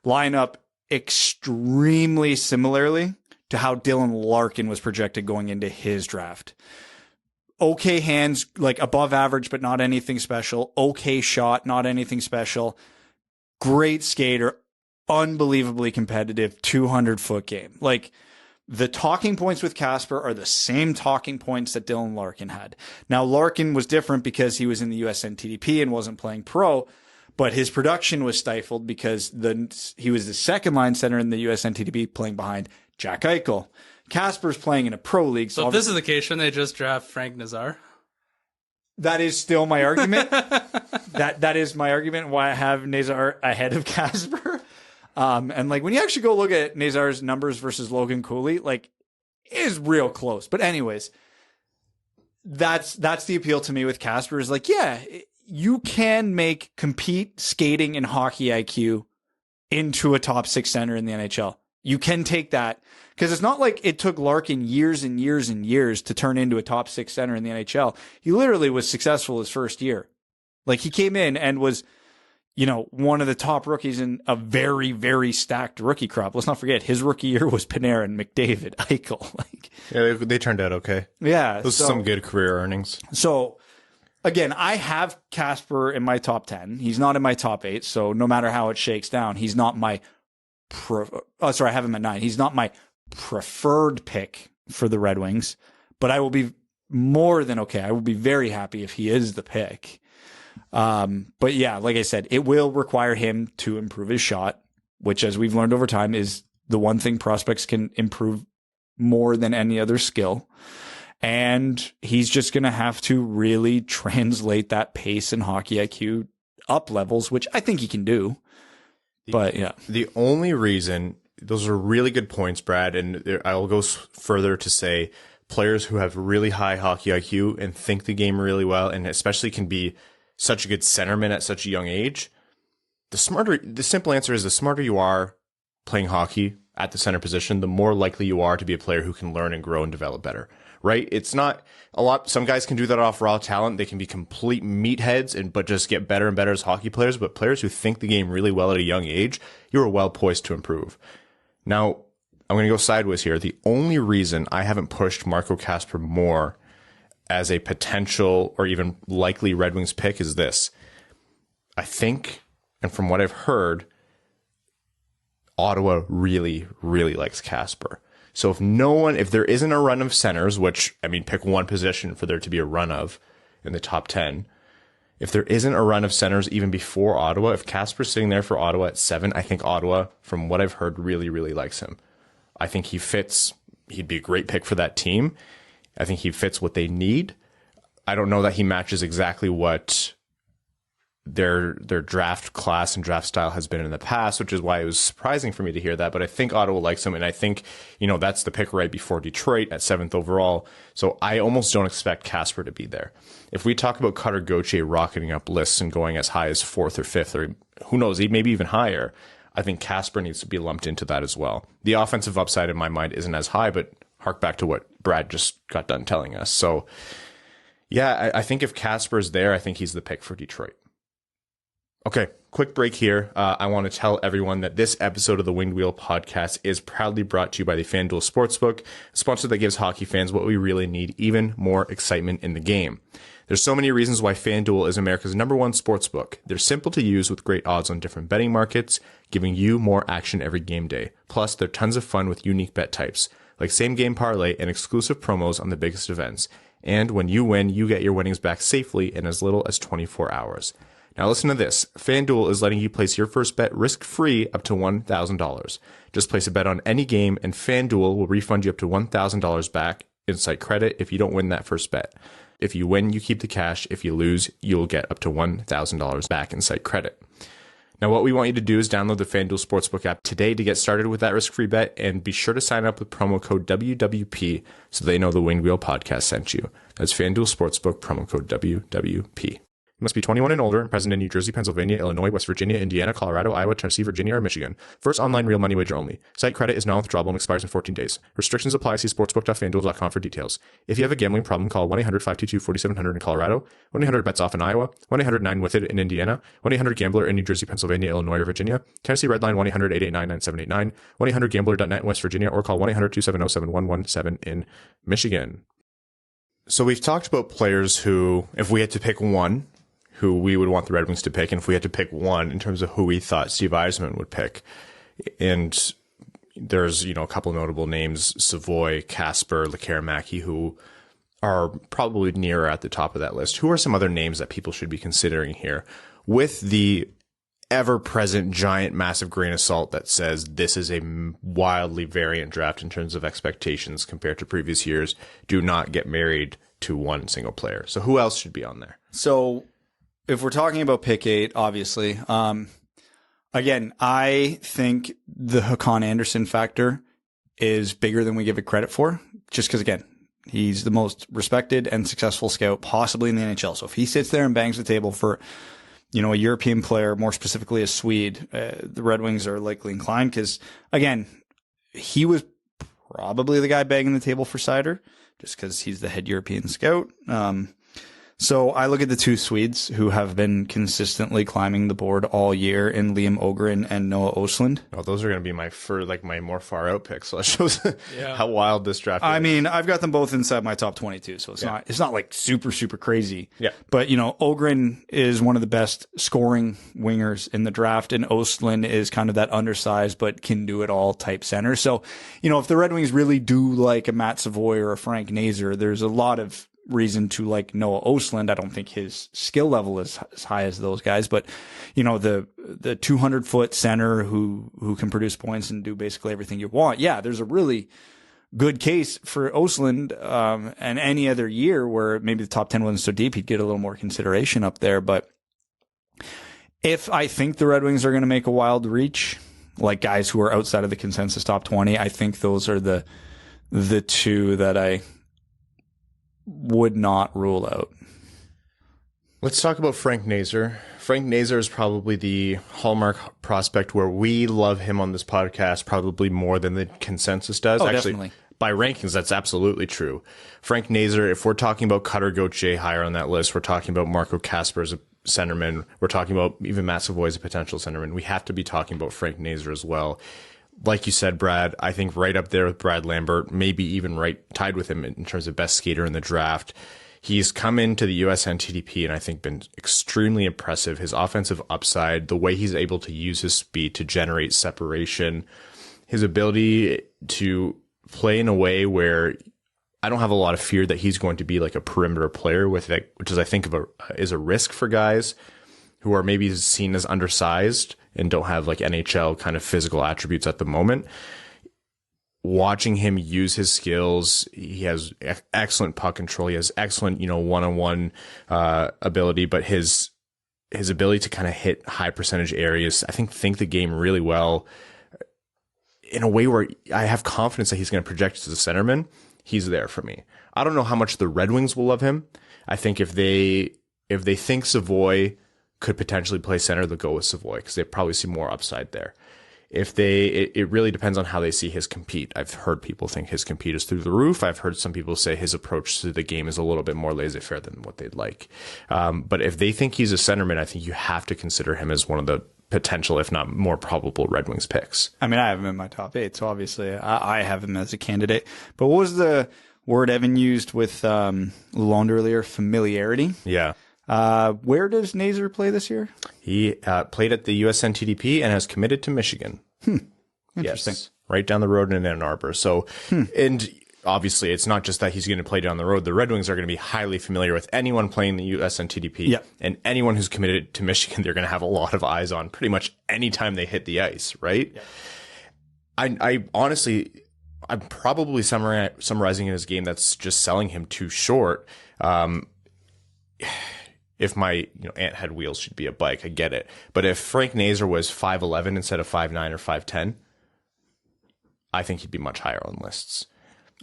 line up extremely similarly to how Dylan Larkin was projected going into his draft. Okay hands, like above average, but not anything special. Okay shot, not anything special. Great skater, unbelievably competitive, 200-foot game. Like, the talking points with Kasper are the same talking points that Dylan Larkin had. Now, Larkin was different because he was in the USNTDP and wasn't playing pro, but his production was stifled because he was the second line center in the USNTDP playing behind Jack Eichel. Kasper's playing in a pro league. So if this is the case, shouldn't they just draft Frank Nazar? That is still my argument. that is my argument why I have Nazar ahead of Kasper. And like when you actually go look at Nazar's numbers versus Logan Cooley, like it is real close. But anyways, that's the appeal to me with Kasper is like, yeah, you can compete skating and hockey IQ into a top 6 center in the NHL. You can take that because it's not like it took Larkin years and years and years to turn into a top 6 center in the NHL. He literally was successful his first year. Like he came in and was, one of the top rookies in a very, very stacked rookie crop. Let's not forget his rookie year was Panarin, McDavid, Eichel. Yeah, they turned out okay. Yeah. Those are some good career earnings. So again, I have Kasper in my top 10. He's not in my top 8. So no matter how it shakes down, he's not my I have him at 9. He's not my preferred pick for the Red Wings, but I will be more than okay. I will be very happy if he is the pick. But yeah, like I said, it will require him to improve his shot, which, as we've learned over time, is the one thing prospects can improve more than any other skill. And he's just going to have to really translate that pace and hockey IQ up levels, which I think he can do. But yeah, the only reason, those are really good points, Brad, and I'll go further to say players who have really high hockey IQ and think the game really well, and especially can be such a good centerman at such a young age. The simple answer is the smarter you are playing hockey at the center position, the more likely you are to be a player who can learn and grow and develop better. Right? It's not a lot. Some guys can do that off raw talent. They can be complete meatheads but just get better and better as hockey players. But players who think the game really well at a young age, you're well poised to improve. Now, I'm going to go sideways here. The only reason I haven't pushed Marco Kasper more as a potential or even likely Red Wings pick is this. I think, and from what I've heard, Ottawa really, really likes Kasper. So if there isn't a run of centers, which, I mean, pick one position for there to be a run of in the top 10. If there isn't a run of centers even before Ottawa, if Kasper's sitting there for Ottawa at 7, I think Ottawa, from what I've heard, really, really likes him. I think he'd be a great pick for that team. I think he fits what they need. I don't know that he matches exactly what their draft class and draft style has been in the past, which is why it was surprising for me to hear that. But I think Ottawa likes him, and I think, that's the pick right before Detroit at 7th overall. So I almost don't expect Kasper to be there. If we talk about Conor Geekie rocketing up lists and going as high as 4th or 5th, or who knows, maybe even higher, I think Kasper needs to be lumped into that as well. The offensive upside in my mind isn't as high, but hark back to what Brad just got done telling us. So yeah, I think if Kasper's there, I think he's the pick for Detroit. Okay, quick break here. I want to tell everyone that this episode of the Winged Wheel podcast is proudly brought to you by the FanDuel Sportsbook, a sponsor that gives hockey fans what we really need, even more excitement in the game. There's so many reasons why FanDuel is America's #1 sportsbook. They're simple to use with great odds on different betting markets, giving you more action every game day. Plus, they're tons of fun with unique bet types, like same-game parlay and exclusive promos on the biggest events. And when you win, you get your winnings back safely in as little as 24 hours. Now listen to this. FanDuel is letting you place your first bet risk-free up to $1,000. Just place a bet on any game, and FanDuel will refund you up to $1,000 back in site credit if you don't win that first bet. If you win, you keep the cash. If you lose, you'll get up to $1,000 back in site credit. Now, what we want you to do is download the FanDuel Sportsbook app today to get started with that risk-free bet, and be sure to sign up with promo code WWP so they know the Winged Wheel podcast sent you. That's FanDuel Sportsbook, promo code WWP. You must be 21 and older and present in New Jersey, Pennsylvania, Illinois, West Virginia, Indiana, Colorado, Iowa, Tennessee, Virginia, or Michigan. First online real money wager only. Site credit is non-withdrawable and expires in 14 days. Restrictions apply. See sportsbook.fanduel.com for details. If you have a gambling problem, call 1-800-522-4700 in Colorado, 1-800-BETS-OFF in Iowa, 1-800-9-WITH-IT in Indiana, 1-800-GAMBLER in New Jersey, Pennsylvania, Illinois, or Virginia, Tennessee Redline 1-800-889-9789, 1-800-GAMBLER.net in West Virginia, or call 1-800-270-7117 in Michigan. So we've talked about players who, if we had to pick one, who we would want the Red Wings to pick, and if we had to pick one in terms of who we thought Steve Yzerman would pick. And there's, a couple of notable names, Savoie, Kasper, Lekkerimäki, who are probably nearer at the top of that list. Who are some other names that people should be considering here with the ever-present giant massive grain of salt that says this is a wildly variant draft in terms of expectations compared to previous years? Do not get married to one single player. So who else should be on there? So if we're talking about pick 8, obviously, again, I think the Hakan Andersson factor is bigger than we give it credit for, just because, again, he's the most respected and successful scout possibly in the NHL. So if he sits there and bangs the table for, a European player, more specifically a Swede, the Red Wings are likely inclined because, again, he was probably the guy banging the table for Seider just because he's the head European scout. So I look at the two Swedes who have been consistently climbing the board all year in Liam Öhgren and Noah Östlund. Oh, those are going to be my more far out picks. So that shows how wild this draft is. I mean, I've got them both inside my top 22, so it's not like super crazy. Yeah. But Öhgren is one of the best scoring wingers in the draft, and Östlund is kind of that undersized but can do it all type center. So, if the Red Wings really do like a Matt Savoie or a Frank Nazar, there's a lot of reason to like Noah Östlund. I don't think his skill level is as high as those guys, but the 200-foot center who can produce points and do basically everything you want. Yeah, there's a really good case for Östlund, and any other year where maybe the top 10 wasn't so deep, he'd get a little more consideration up there. But if I think the Red Wings are going to make a wild reach, like guys who are outside of the consensus top 20, I think those are the two that I would not rule out. Let's talk about Frank Nazar. Frank Nazar is probably the hallmark prospect where we love him on this podcast probably more than the consensus does. Oh, actually, definitely. By rankings, that's absolutely true. Frank Nazar, if we're talking about Cutter Gauthier higher on that list, we're talking about Marco Kasper as a centerman, we're talking about even Matt Savoie as a potential centerman, we have to be talking about Frank Nazar as well. Like you said, Brad, I think right up there with Brad Lambert, maybe even right tied with him in terms of best skater in the draft. He's come into the USNTDP and I think been extremely impressive. His offensive upside, the way he's able to use his speed to generate separation, his ability to play in a way where I don't have a lot of fear that he's going to be like a perimeter player with it, which is I think is a risk for guys who are maybe seen as undersized and don't have like NHL kind of physical attributes at the moment. Watching him use his skills, he has excellent puck control. He has excellent, one-on-one ability, but his ability to kind of hit high percentage areas, I think the game really well in a way where I have confidence that he's going to project as a centerman. He's there for me. I don't know how much the Red Wings will love him. I think if they think Savoie could potentially play center, they'll go with Savoie because they probably see more upside there. It really depends on how they see his compete. I've heard people think his compete is through the roof. I've heard some people say his approach to the game is a little bit more laissez-faire than what they'd like. But if they think he's a centerman, I think you have to consider him as one of the potential, if not more probable, Red Wings picks. I mean, I have him in my top 8, so obviously I have him as a candidate. But what was the word Evan used with Lalonde earlier? Familiarity. Yeah. Where does Nazar play this year? He played at the USNTDP and has committed to Michigan. Interesting. Yes, right down the road in Ann Arbor. So, and obviously it's not just that he's going to play down the road. The Red Wings are going to be highly familiar with anyone playing the USNTDP. Yep. And anyone who's committed to Michigan, they're going to have a lot of eyes on pretty much any time they hit the ice, right? Yep. I honestly, I'm probably summarizing in his game that's just selling him too short. If my ant had wheels, she'd be a bike. I get it. But if Frank Nazar was 5'11" instead of 5'9" or 5'10", I think he'd be much higher on lists.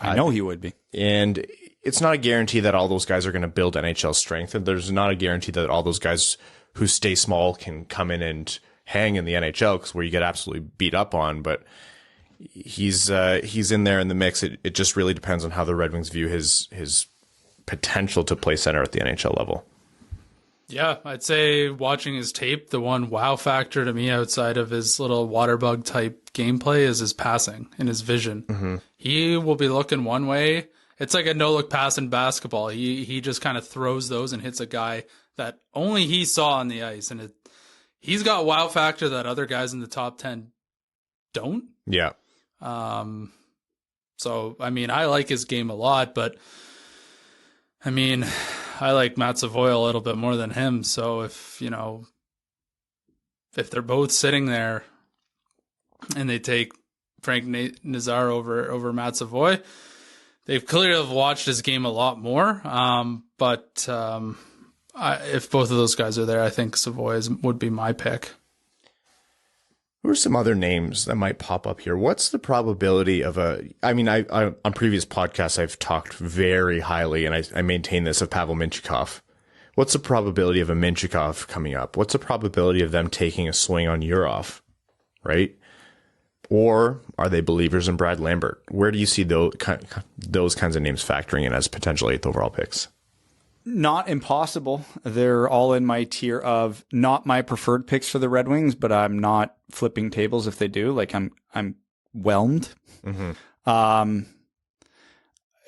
I know he would be. And it's not a guarantee that all those guys are going to build NHL strength. And there's not a guarantee that all those guys who stay small can come in and hang in the NHL, because where you get absolutely beat up on. But he's in there in the mix. It just really depends on how the Red Wings view his potential to play center at the NHL level. Yeah, I'd say watching his tape, the one wow factor to me outside of his little water bug type gameplay is his passing and his vision. Mm-hmm. He will be looking one way. It's like a no-look pass in basketball. He just kind of throws those and hits a guy that only he saw on the ice. And he's got wow factor that other guys in the top 10 don't. Yeah. So, I mean, I like his game a lot, but I mean, I like Matt Savoie a little bit more than him. So if they're both sitting there and they take Frank Nazar over Matt Savoie, they've clearly watched his game a lot more. But if both of those guys are there, I think Savoie would be my pick. Who are some other names that might pop up here? What's the probability of I on previous podcasts, I've talked very highly, and I maintain this, of Pavel Mintyukov. What's the probability of a Mintyukov coming up? What's the probability of them taking a swing on Yurov, right? Or are they believers in Brad Lambert? Where do you see those kinds of names factoring in as potential 8th overall picks? Not impossible. They're all in my tier of not my preferred picks for the Red Wings, but I'm not flipping tables if they do. Like I'm whelmed.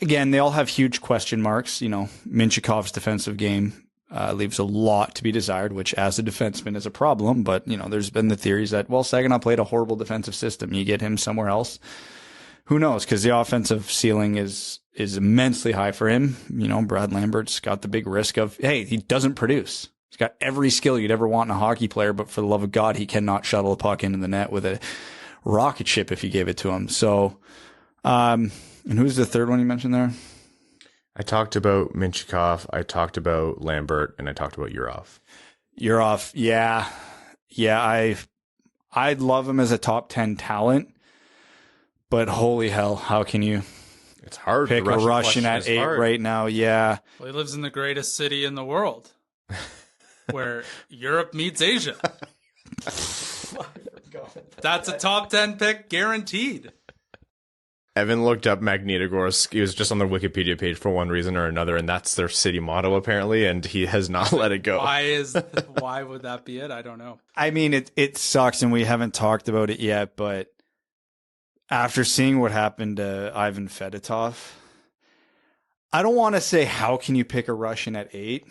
Again, they all have huge question marks. Minchikov's defensive game leaves a lot to be desired, which as a defenseman is a problem. But, there's been the theories that, Saginaw played a horrible defensive system. You get him somewhere else. Who knows? Because the offensive ceiling is immensely high for him. Brad Lambert's got the big risk of, hey, he doesn't produce. He's got every skill you'd ever want in a hockey player, but for the love of God, he cannot shuttle a puck into the net with a rocket ship if you gave it to him. So, and who's the third one you mentioned there? I talked about Minchikov, I talked about Lambert, and I talked about Yurov. Yurov, yeah. I'd love him as a top 10 talent, but holy hell, how can you It's hard. pick a Russian at 8 right now? Yeah. Well, he lives in the greatest city in the world, where Europe meets Asia. That's a top 10 pick guaranteed. Evan looked up Magnitogorsk. He was just on the Wikipedia page for one reason or another, and that's their city motto apparently, and he has not let it go. Why would that be it? I don't know. I mean, it sucks, and we haven't talked about it yet, but after seeing what happened to Ivan Fedotov, I don't want to say how can you pick a Russian at 8,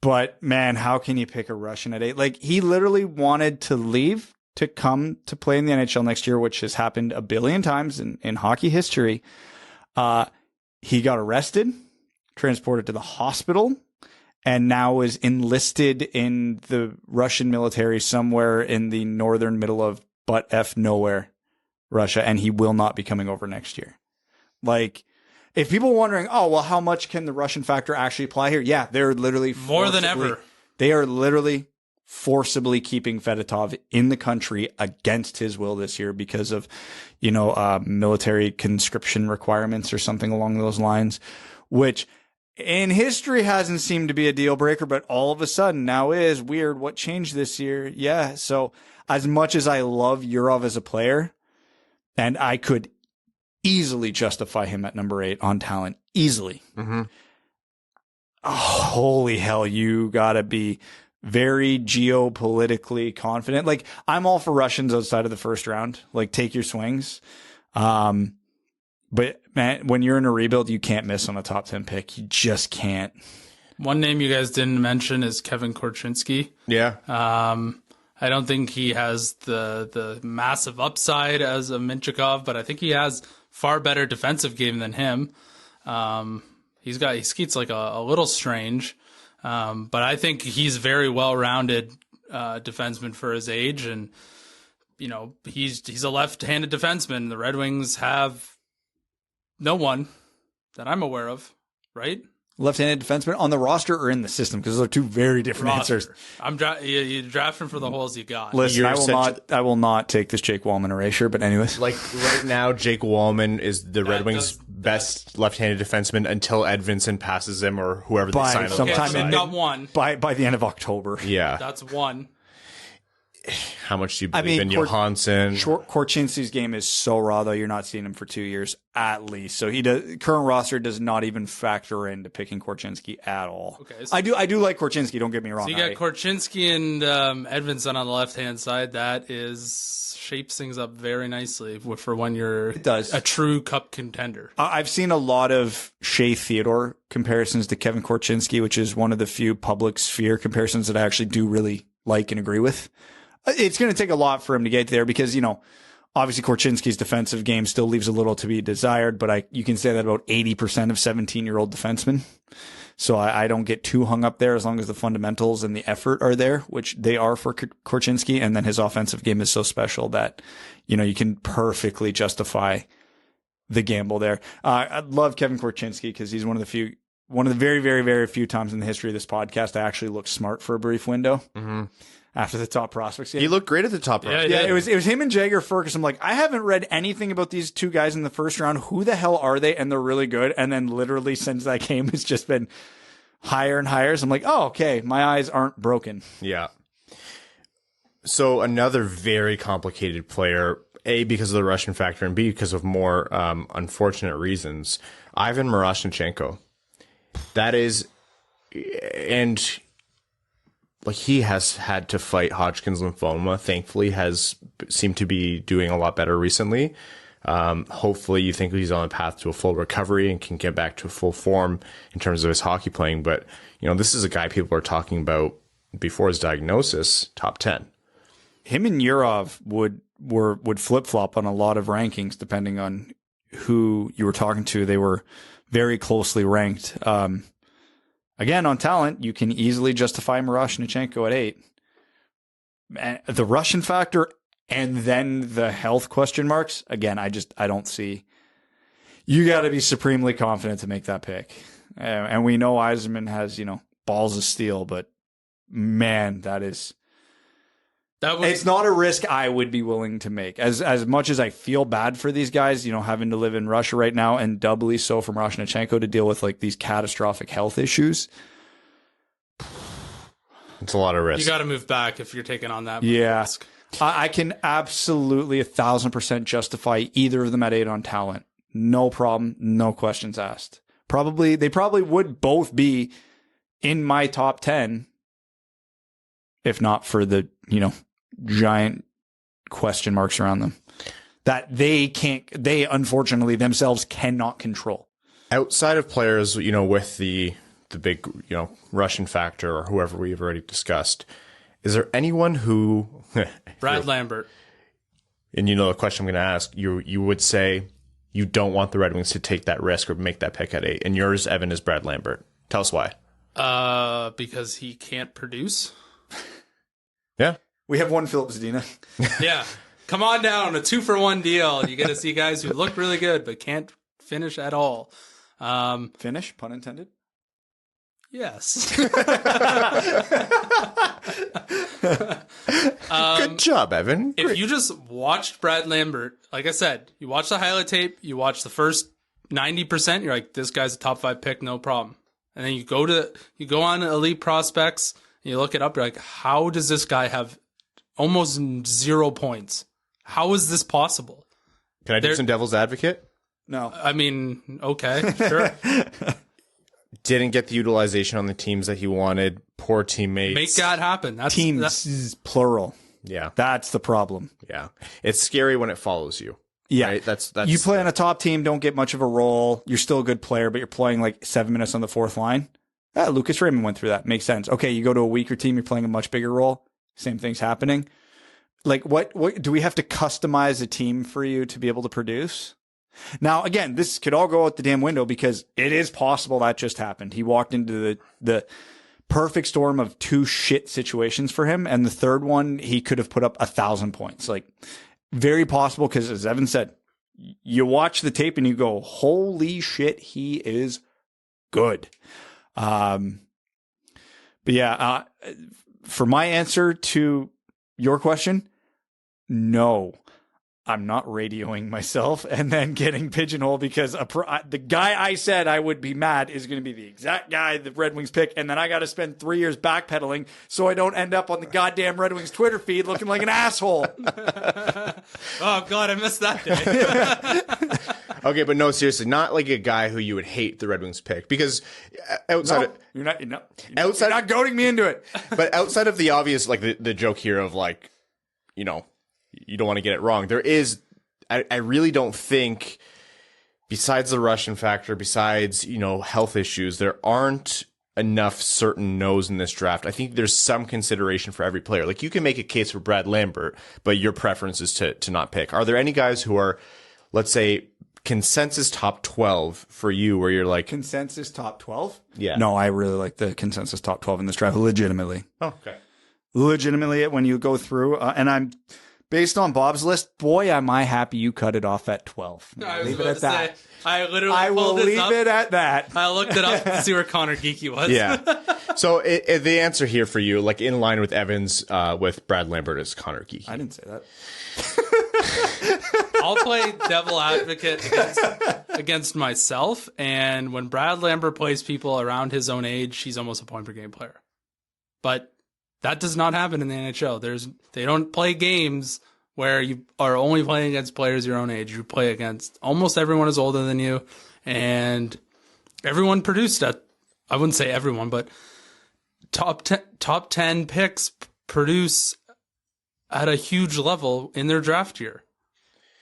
but man, how can you pick a Russian at 8? Like, he literally wanted to leave to come to play in the NHL next year, which has happened a billion times in hockey history. He got arrested, transported to the hospital, and now is enlisted in the Russian military somewhere in the northern middle of butt-F nowhere, Russia, and he will not be coming over next year. Like, if people are wondering, how much can the Russian factor actually apply here? Yeah, they're literally more than ever. They are literally forcibly keeping Fedotov in the country against his will this year because of, military conscription requirements or something along those lines, which in history hasn't seemed to be a deal breaker, but all of a sudden now is weird. What changed this year? Yeah. So as much as I love Yurov as a player, and I could easily justify him at number 8 on talent, easily. Mm-hmm. Oh, holy hell, you gotta be very geopolitically confident. Like, I'm all for Russians outside of the first round. Like, take your swings. But man, when you're in a rebuild, you can't miss on a top 10 pick. You just can't. One name you guys didn't mention is Kevin Korchinski. Yeah. I don't think he has the massive upside as a Minchikov, but I think he has far better defensive game than him. He skates like a little strange. But I think he's very well-rounded defenseman for his age, and he's a left-handed defenseman. The Red Wings have no one that I'm aware of, right? Left-handed defenseman on the roster or in the system, because those are two very different answers. You draft him for the holes you got. Listen, I will not take this Jake Wallman erasure, but anyways. Like right now, Jake Wallman is the Red Wings' best left-handed defenseman until Edvinsson passes him or whoever they sign up. Got one. By the end of October. Yeah. That's one. How much do you believe in Johansson? Korchinski's game is so raw, though. You're not seeing him for 2 years at least. So current roster does not even factor into picking Korchinski at all. Okay, so I do like Korchinski. Don't get me wrong. So you got Korchinski and Edvinsson on the left hand side. That shapes things up very nicely for when you're a true cup contender. I've seen a lot of Shea Theodore comparisons to Kevin Korchinski, which is one of the few public sphere comparisons that I actually do really like and agree with. It's going to take a lot for him to get there because, obviously Korchinski's defensive game still leaves a little to be desired, but you can say that about 80% of 17-year-old defensemen. So I don't get too hung up there as long as the fundamentals and the effort are there, which they are for Korchinski. And then his offensive game is so special that, you can perfectly justify the gamble there. I love Kevin Korchinski because he's one of the very, very, very few times in the history of this podcast I actually looked smart for a brief window. Mm-hmm. After the top prospects game. He looked great at the top prospects. Yeah, it was him and Jagger Ferguson. I'm like, I haven't read anything about these two guys in the first round. Who the hell are they? And they're really good. And then literally since that game, it's just been higher and higher. So I'm like, oh, okay, my eyes aren't broken. Yeah. So another very complicated player, A, because of the Russian factor, and B, because of more unfortunate reasons, Ivan Miroshnichenko. That is and like he has had to fight Hodgkin's lymphoma. Thankfully, has seemed to be doing a lot better recently. Hopefully, you think he's on a path to a full recovery and can get back to full form in terms of his hockey playing. But this is a guy people are talking about before his diagnosis, top 10. Him and Yurov would flip flop on a lot of rankings depending on who you were talking to. They were very closely ranked. Again, on talent, you can easily justify Miroshnichenko at 8. And the Russian factor and then the health question marks, again, I don't see. You got to be supremely confident to make that pick. And we know Yzerman has, balls of steel, but man, it's not a risk I would be willing to make. As much as I feel bad for these guys, having to live in Russia right now, and doubly so from Miroshnichenko to deal with like these catastrophic health issues. It's a lot of risk. You got to move back if you're taking on that risk. I can absolutely 1,000% justify either of them at 8 on talent. No problem. No questions asked. They probably would both be in my top 10 if not for the, giant question marks around them that they unfortunately themselves cannot control. Outside of players, with the big, Russian factor or whoever we've already discussed, is there anyone who Brad Lambert? And the question I'm going to ask, you would say you don't want the Red Wings to take that risk or make that pick at 8, and yours, Evan, is Brad Lambert. Tell us why. Because he can't produce. Yeah. We have one Philip Zadina. Yeah. Come on down, a 2-for-1 deal. You get to see guys who look really good but can't finish at all. Finish, pun intended? Yes. Good job, Evan. If you just watched Brad Lambert, like I said, you watch the highlight tape, you watch the first 90%, you're like, this guy's a top 5 pick, no problem. And then you go on Elite Prospects, and you look it up, you're like, how does this guy have almost 0 points? How is this possible? Can I do some devil's advocate? No. I mean, okay, sure. Didn't get the utilization on the teams that he wanted. Poor teammates. Make that happen. Teams is plural. Yeah. That's the problem. Yeah. It's scary when it follows you. Yeah. Right? That's you play on a top team, don't get much of a role. You're still a good player, but you're playing like 7 minutes on the fourth line. Lucas Raymond went through that. Makes sense. Okay, you go to a weaker team, you're playing a much bigger role. Same thing's happening. Like, what do we have to customize a team for you to be able to produce? Now, again, this could all go out the damn window because it is possible that just happened. He walked into the perfect storm of 2 shit situations for him, and the third one, he could have put up 1,000 points. Like, very possible because, as Evan said, you watch the tape and you go, holy shit, he is good. But yeah, for my answer to your question, no, I'm not radioing myself and then getting pigeonholed because the guy I said I would be mad is going to be the exact guy the Red Wings pick. And then I got to spend 3 years backpedaling so I don't end up on the goddamn Red Wings Twitter feed looking like an asshole. Oh God, I missed that day. Okay, but no, seriously, not like a guy who you would hate the Red Wings pick because outside you're not goading me into it. But outside of the obvious, like the joke here of like, you don't want to get it wrong. There is, I really don't think, besides the Russian factor, besides, health issues, there aren't enough certain no's in this draft. I think there's some consideration for every player. Like you can make a case for Brad Lambert, but your preference is to not pick. Are there any guys who are, let's say, consensus top 12 for you where you're like... Consensus top 12? Yeah. No, I really like the consensus top 12 in this draft, legitimately. Oh, okay. Legitimately, when you go through, and I'm... Based on Bob's list, boy, am I happy you cut it off at 12. Leave it at that. I will leave it at that. I looked it up to see where Conor Geekie was. Yeah. So the answer here for you, like in line with Evans, with Brad Lambert, is Conor Geekie. I didn't say that. I'll play devil advocate against myself. And when Brad Lambert plays people around his own age, he's almost a point per game player. But that does not happen in the NHL. They don't play games where you are only playing against players your own age. You play against almost everyone is older than you, and everyone produced at I wouldn't say everyone, but top 10 picks produce at a huge level in their draft year.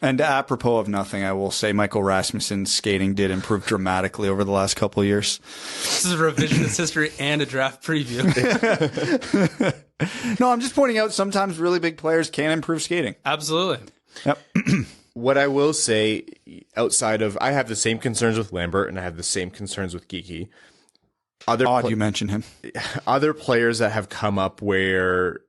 And apropos of nothing, I will say Michael Rasmussen's skating did improve dramatically over the last couple of years. This is a revisionist history and a draft preview. No, I'm just pointing out sometimes really big players can improve skating. Absolutely. Yep. What I will say, outside of, I have the same concerns with Lambert and I have the same concerns with Geekie. Odd you mention him. Other players that have come up where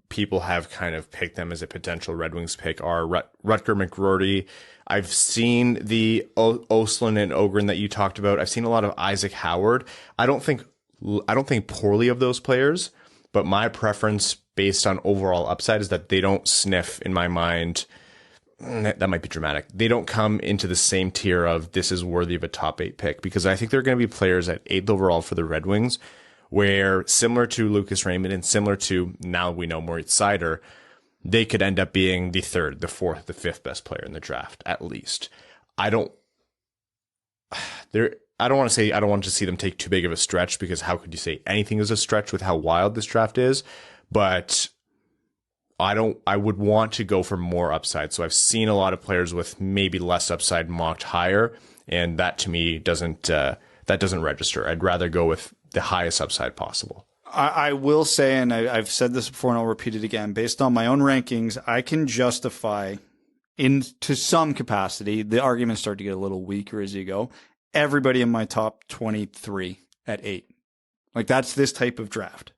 people have kind of picked them as a potential Red Wings pick are Rutger McGroarty. I've seen the Oslin and Ogren that you talked about. I've seen a lot of Isaac Howard. I don't think poorly of those players, but my preference based on overall upside is that they don't sniff, in my mind. That might be dramatic. They don't come into the same tier of this is worthy of a top 8 pick, because I think there are going to be players at 8th overall for the Red Wings where, similar to Lucas Raymond and similar to, now we know, Moritz Seider, they could end up being the 3rd, the 4th, the 5th best player in the draft, at least. I don't want to see them take too big of a stretch, because how could you say anything is a stretch with how wild this draft is? But I would want to go for more upside. So I've seen a lot of players with maybe less upside mocked higher, and that to me doesn't register. I'd rather go with the highest upside possible. I will say, and I've said this before and I'll repeat it again, based on my own rankings, I can justify to some capacity, the arguments start to get a little weaker as you go, everybody in my top 23 at 8. Like, that's this type of draft.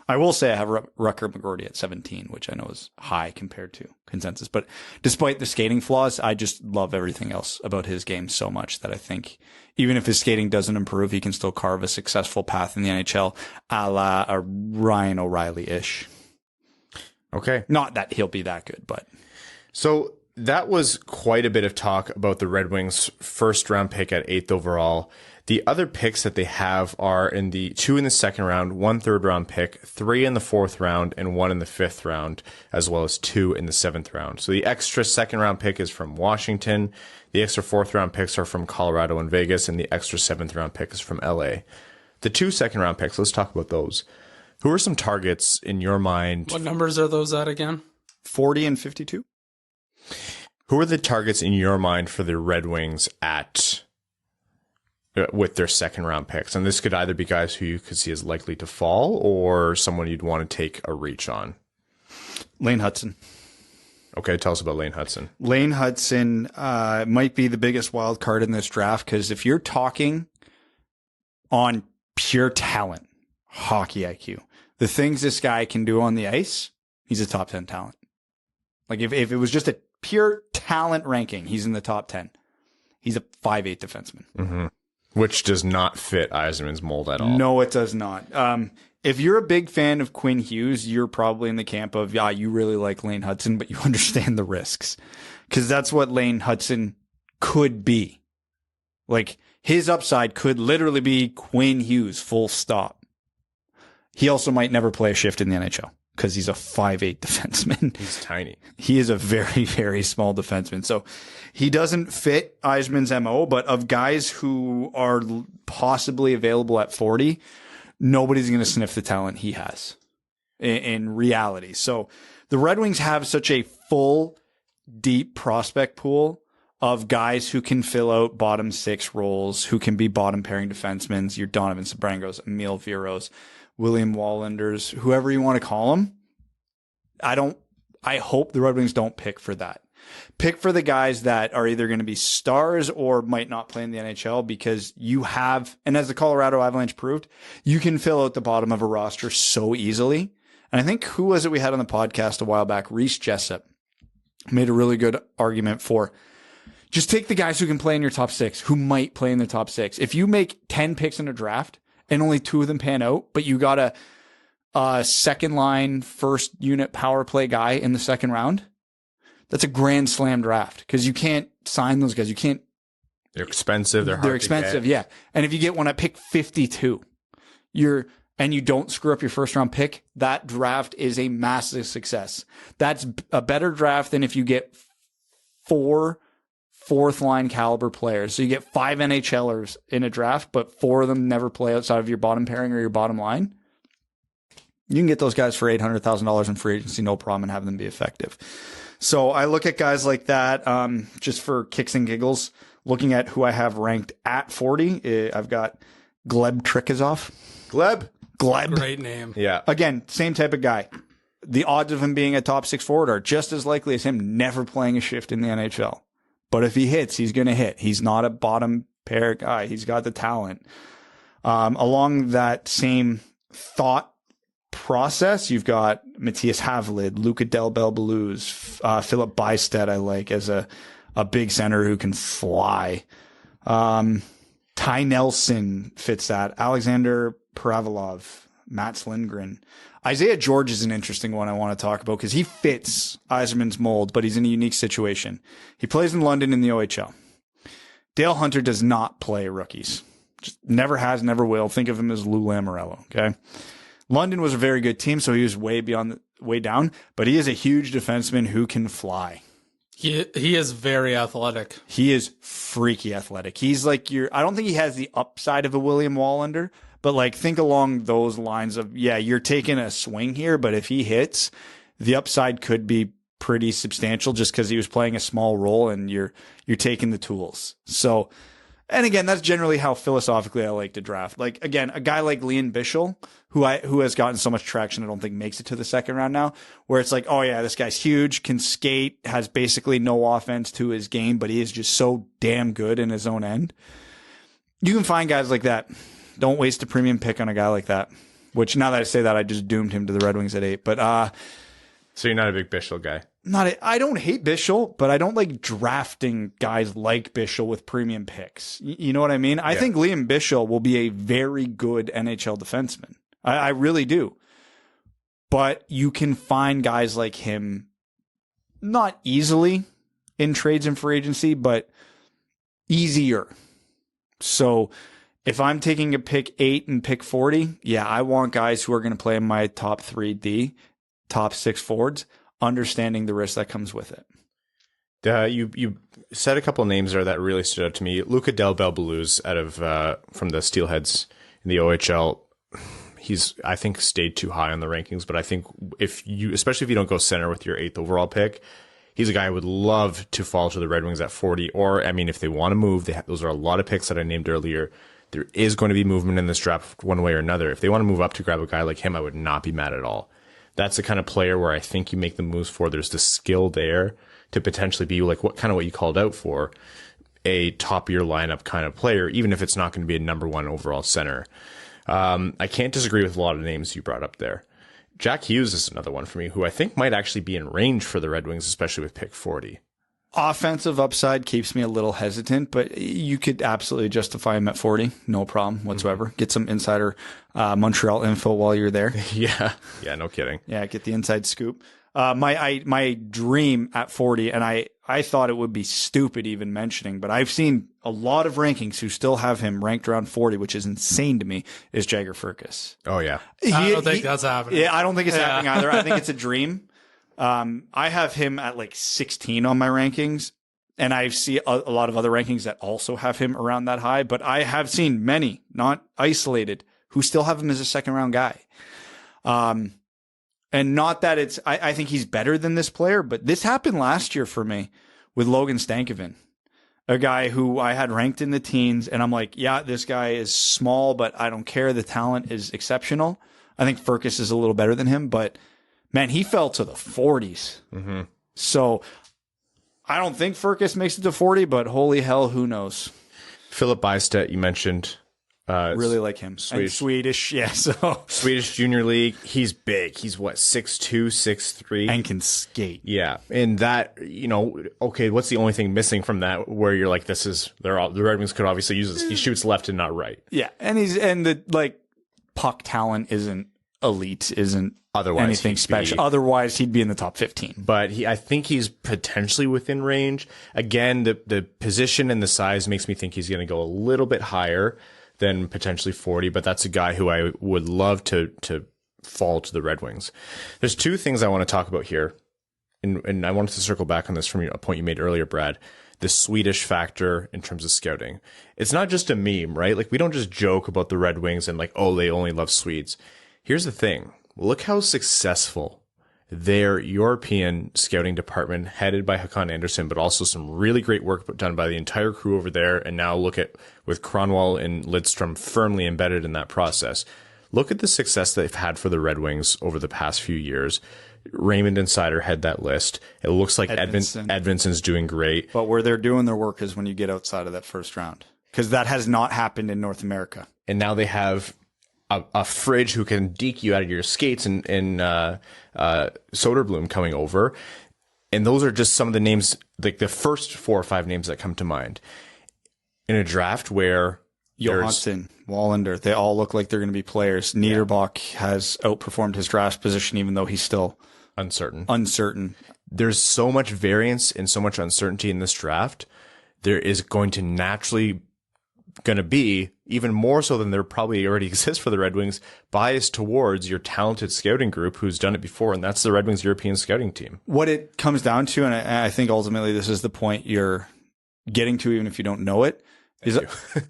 I will say I have Rutger McGroarty at 17, which I know is high compared to consensus. But despite the skating flaws, I just love everything else about his game so much that I think even if his skating doesn't improve, he can still carve a successful path in the NHL, a la a Ryan O'Reilly-ish. Okay. Not that he'll be that good, but... So that was quite a bit of talk about the Red Wings' first round pick at 8th overall. The other picks that they have are in the 2 in the 2nd round, 1 third round pick, 3 in the 4th round, and 1 in the 5th round, as well as 2 in the 7th round. So the extra 2nd round pick is from Washington. The extra 4th round picks are from Colorado and Vegas, and the extra 7th round pick is from LA. The 2 2nd round picks, let's talk about those. Who are some targets in your mind? What numbers are those at again? 40 and 52. Who are the targets in your mind for the Red Wings with their 2nd round picks? And this could either be guys who you could see as likely to fall or someone you'd want to take a reach on. Lane Hudson. Okay, tell us about Lane Hudson. Lane Hudson might be the biggest wild card in this draft, because if you're talking on pure talent, hockey IQ, the things this guy can do on the ice, he's a top 10 talent. Like if it was just a pure talent ranking, he's in the top 10. He's a 5'8" defenseman. Mm-hmm. Which does not fit Yzerman's mold at all. No, it does not. If you're a big fan of Quinn Hughes, you're probably in the camp of, yeah, you really like Lane Hudson, but you understand the risks. Because that's what Lane Hudson could be. Like, his upside could literally be Quinn Hughes, full stop. He also might never play a shift in the NHL, because he's a 5'8" defenseman. He's tiny. He is a very, very small defenseman. So he doesn't fit Yzerman's MO, but of guys who are possibly available at 40, nobody's going to sniff the talent he has in reality. So the Red Wings have such a full, deep prospect pool of guys who can fill out bottom 6 roles, who can be bottom pairing defensemen, your Donovan Sabrangos, Emil Viros, William Wallanders, whoever you want to call them. I hope the Red Wings don't pick for that. Pick for the guys that are either going to be stars or might not play in the NHL, because you have, and as the Colorado Avalanche proved, you can fill out the bottom of a roster so easily. And I think, who was it we had on the podcast a while back? Reese Jessup made a really good argument for just take the guys who can play in your top 6, who might play in the top 6. If you make 10 picks in a draft and only 2 of them pan out, but you got a second line, first unit power play guy in the 2nd round, that's a grand slam draft, because you can't sign those guys. You can't. They're expensive. They're expensive. Yeah. And if you get one at pick 52, and you don't screw up your first round pick, that draft is a massive success. That's a better draft than if you get 4 fourth line caliber players. So you get 5 NHLers in a draft, but 4 of them never play outside of your bottom pairing or your bottom line. You can get those guys for $800,000 in free agency, no problem, and have them be effective. So I look at guys like that just for kicks and giggles. Looking at who I have ranked at 40, I've got Gleb Trikazov. Gleb. Great name. Yeah. Again, same type of guy. The odds of him being a top 6 forward are just as likely as him never playing a shift in the NHL. But if he hits, he's going to hit. He's not a bottom pair guy. He's got the talent. Along that same thought process, you've got Matthias Havlid, Luca Del Belbeluz, Philip Bystedt I like as a big center who can fly. Ty Nelson fits that. Alexander Paravolov, Mats Lindgren. Isaiah George is an interesting one I want to talk about because he fits Yzerman's mold, but he's in a unique situation. He plays in London in the OHL. Dale Hunter does not play rookies. Just never has, never will. Think of him as Lou Lamoriello, okay? London was a very good team, so he was way down, but he is a huge defenseman who can fly. He is very athletic. He is freaky athletic. He's like I don't think he has the upside of a William Wallander, but like think along those lines of, yeah, you're taking a swing here, but if he hits, the upside could be pretty substantial just because he was playing a small role and you're taking the tools. So, and again, that's generally how philosophically I like to draft. Like, again, a guy like Liam Bichsel, who has gotten so much traction, I don't think makes it to the second round now, where it's like, oh yeah, this guy's huge, can skate, has basically no offense to his game, but he is just so damn good in his own end. You can find guys like that. Don't waste a premium pick on a guy like that, which now that I say that, I just doomed him to the Red Wings at 8. But, so you're not a big Bichsel guy? I don't hate Bichsel, but I don't like drafting guys like Bichsel with premium picks. You know what I mean? I think Liam Bichsel will be a very good NHL defenseman. I really do. But you can find guys like him not easily in trades and free agency, but easier. So if I'm taking a pick 8 and pick 40, yeah, I want guys who are going to play in my top 3D, top 6 forwards, understanding the risk that comes with it. You said a couple of names there that really stood out to me. Luca Del Belbeluz out of from the Steelheads in the OHL. He's, I think, stayed too high on the rankings, but I think especially if you don't go center with your 8th overall pick, he's a guy I would love to fall to the Red Wings at 40. Or, I mean, if they want to move, those are a lot of picks that I named earlier. There is going to be movement in this draft one way or another. If they want to move up to grab a guy like him, I would not be mad at all. That's the kind of player where I think you make the moves for. There's the skill there to potentially be like what you called out for, a top of your lineup kind of player, even if it's not going to be a number 1 overall center. I can't disagree with a lot of names you brought up there. Jack Hughes is another one for me who I think might actually be in range for the Red Wings, especially with pick 40. Offensive upside keeps me a little hesitant, but you could absolutely justify him at 40. No problem whatsoever. Mm-hmm. Get some insider Montreal info while you're there. Yeah, no kidding. Yeah, get the inside scoop. My dream at 40, and I thought it would be stupid even mentioning, but I've seen a lot of rankings who still have him ranked around 40, which is insane to me, is Jagger Firkus. Oh, yeah. I don't think that's happening. Yeah, I don't think it's happening either. I think it's a dream. I have him at like 16 on my rankings, and I see a lot of other rankings that also have him around that high, but I have seen many, not isolated, who still have him as a second round guy. And not that I think he's better than this player, but this happened last year for me with Logan Stankoven, a guy who I had ranked in the teens, and I'm like, yeah, this guy is small, but I don't care. The talent is exceptional. I think Firkus is a little better than him, but man, he fell to the 40s. Mm-hmm. So I don't think Firkus makes it to 40, but holy hell, who knows? Philip Bystedt, you mentioned. Really like him. Swedish, yeah. So Swedish Junior League. He's big. He's what, 6'2", 6'3", and can skate. Yeah, and that, okay. What's the only thing missing from that? Where you're like, the Red Wings could obviously use this. He shoots left and not right. Yeah, and the puck talent isn't elite, isn't otherwise anything special. Otherwise, he'd be in the top 15. But I think he's potentially within range. Again, the position and the size makes me think he's going to go a little bit higher than potentially 40, but that's a guy who I would love to fall to the Red Wings. There's 2 things I want to talk about here, and I wanted to circle back on this from a point you made earlier, Brad. the Swedish factor in terms of scouting. It's not just a meme, right? Like, we don't just joke about the Red Wings and like, oh, they only love Swedes. Here's the thing. Look how successful their European scouting department, headed by Håkan Andersson, but also some really great work done by the entire crew over there. And now look at, with Kronwall and Lidstrom firmly embedded in that process. Look at the success they've had for the Red Wings over the past few years. Raymond and Sider had that list. It looks like Edvinsson's doing great. But where they're doing their work is when you get outside of that first round, because that has not happened in North America. And now they have a fridge who can deke you out of your skates and Soderblom coming over. And those are just some of the names, like the first 4 or 5 names that come to mind. In a draft where Johansson, Wallander, they all look like they're going to be players. Niederbach has outperformed his draft position, even though he's still uncertain. There's so much variance and so much uncertainty in this draft. There is going to naturally be, even more so than there probably already exists for the Red Wings, bias towards your talented scouting group who's done it before, and that's the Red Wings European scouting team. What it comes down to, and I think ultimately this is the point you're getting to, even if you don't know it, is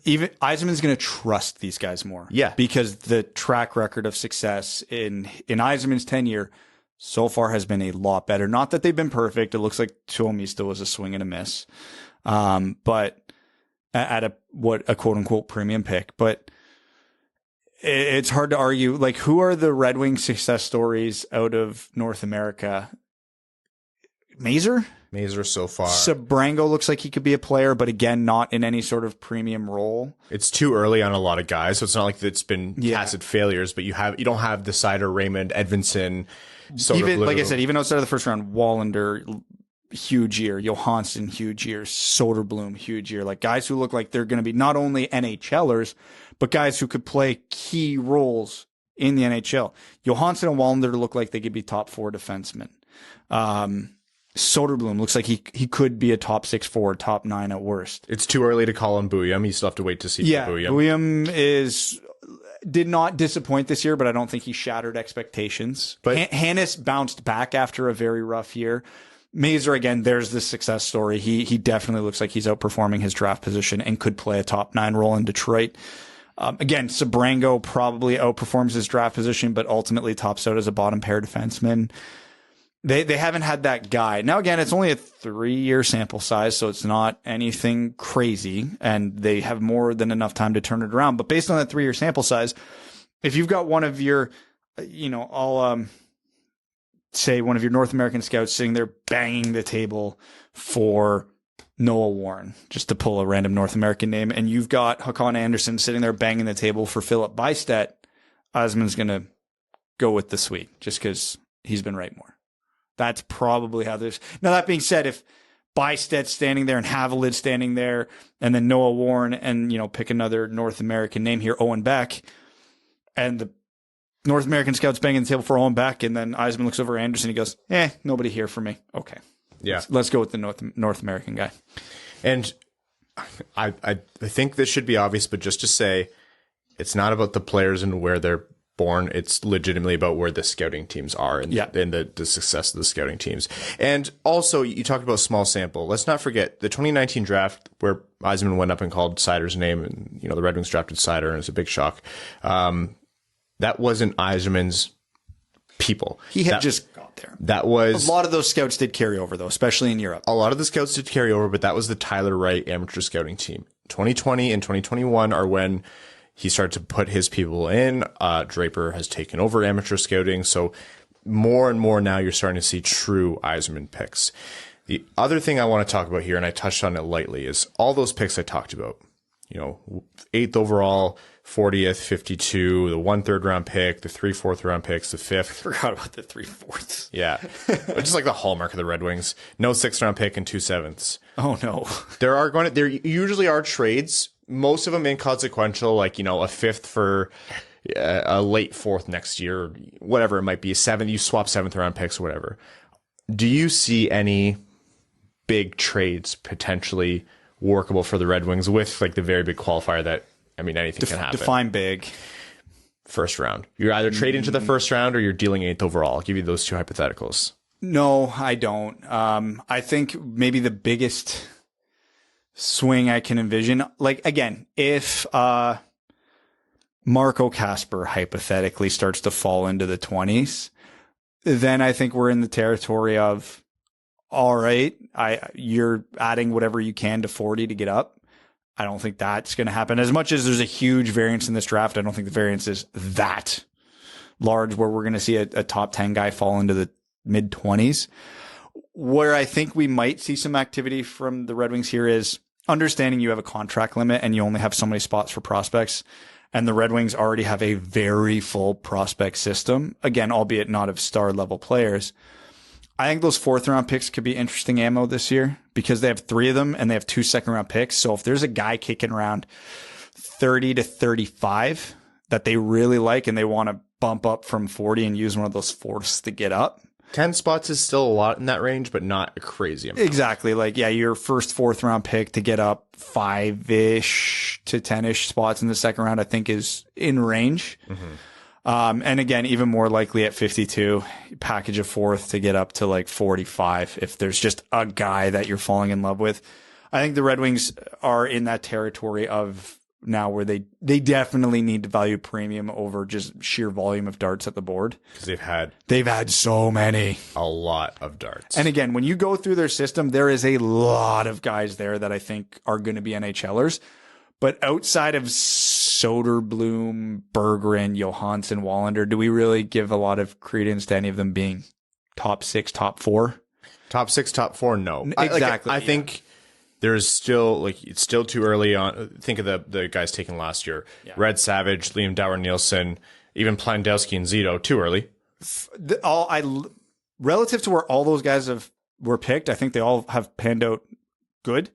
even Yzerman's going to trust these guys more. Yeah. Because the track record of success in Yzerman's tenure so far has been a lot better. Not that they've been perfect. It looks like Tuomisto was a swing and a miss. But at a quote unquote premium pick. But it's hard to argue. Like, who are the Red Wings success stories out of North America? Mazur so far. Sabrango looks like he could be a player, but again, not in any sort of premium role. It's too early on a lot of guys, so it's not like it's been tacit failures, but you don't have the Sider, Raymond, Edvinsson, even like I said, even outside of the first round, Wallander, huge year, Johansson, huge year, Soderblom, huge year. Like, guys who look like they're going to be not only NHLers, but guys who could play key roles in the NHL. Johansson and Wallander look like they could be top 4 defensemen. Soderblom looks like he could be a top 6 forward, top 9 at worst. It's too early to call him Bouillon. You still have to wait to see Bouillon. Bouillon did not disappoint this year, but I don't think he shattered expectations. But Hannes bounced back after a very rough year. Mazur, again, there's the success story. He definitely looks like he's outperforming his draft position and could play a top 9 role in Detroit. Again, Sabrango probably outperforms his draft position, but ultimately tops out as a bottom pair defenseman. They haven't had that guy. Now, again, it's only a 3-year sample size, so it's not anything crazy, and they have more than enough time to turn it around. But based on that 3-year sample size, if you've got one of your, say one of your North American scouts sitting there banging the table for Noah Warren, just to pull a random North American name, and you've got Håkan Andersson sitting there banging the table for Philip Bystedt, Yzerman's going to go with the Swede just because he's been right more. That's probably how this. Now, that being said, if Bystedt's standing there and Havelid standing there, and then Noah Warren and, pick another North American name here, Owen Beck, and the North American scouts banging the table for Owen Beck, and then Yzerman looks over at Anderson, he goes, nobody here for me. Okay. Yeah. Let's go with the North American guy. And I think this should be obvious, but just to say, it's not about the players and where they're born. It's legitimately about where the scouting teams are and the success of the scouting teams. And also, you talked about small sample. Let's not forget the 2019 draft where Yzerman went up and called Sider's name, and the Red Wings drafted Sider, and it's a big shock. That wasn't Yzerman's people. He had just got there. That was a lot of those scouts did carry over, though, especially in Europe. A lot of the scouts did carry over, but that was the Tyler Wright amateur scouting team. 2020 and 2021 are when he started to put his people in. Draper has taken over amateur scouting. So more and more now you're starting to see true Yzerman picks. The other thing I want to talk about here, and I touched on it lightly, is all those picks I talked about. 8th overall, 40th, 52, the 1 3rd-round pick, the 3 4th-round picks, the 5th. I forgot about the 3 4ths. Yeah. Just like the hallmark of the Red Wings. No 6th-round pick and 2 7ths. Oh, no. There usually are trades, most of them inconsequential, like, a 5th for a late 4th next year, or whatever it might be, a 7th, you swap 7th-round picks or whatever. Do you see any big trades potentially workable for the Red Wings with, like, the very big qualifier that, anything can happen? Define big. First round. You're either trading into the first round or you're dealing 8th overall. I'll give you those 2 hypotheticals. No, I don't. I think maybe the biggest swing I can envision. Like, again, if Marco Kasper hypothetically starts to fall into the 20s, then I think we're in the territory of, all right, you're adding whatever you can to 40 to get up. I don't think that's going to happen. As much as there's a huge variance in this draft, I don't think the variance is that large where we're going to see a top 10 guy fall into the mid 20s. Where I think we might see some activity from the Red Wings here is understanding you have a contract limit and you only have so many spots for prospects. And the Red Wings already have a very full prospect system. Again, albeit not of star level players. I think those 4th round picks could be interesting ammo this year because they have 3 of them and they have 2 second round picks. So if there's a guy kicking around 30 to 35 that they really like and they want to bump up from 40 and use one of those 4ths to get up. 10 spots is still a lot in that range, but not a crazy amount. Exactly. Like, yeah, your first 4th round pick to get up 5-ish to 10-ish spots in the second round, I think is in range. Mm-hmm. And again, even more likely at 52, package a 4th to get up to like 45 if there's just a guy that you're falling in love with. I think the Red Wings are in that territory of now where they definitely need to value premium over just sheer volume of darts at the board. Because they've had so many. A lot of darts. And again, when you go through their system, there is a lot of guys there that I think are going to be NHLers. But outside of Soderblom, Berggren, Johansson, Wallander, do we really give a lot of credence to any of them being top 6, top 4? Top 6, top 4, no. Exactly. I think there's still, it's still too early on. Think of the guys taken last year. Yeah. Red Savage, Liam Dower-Nielsen, even Plandowski and Zito, too early. Relative to where all those guys were picked, I think they all have panned out good.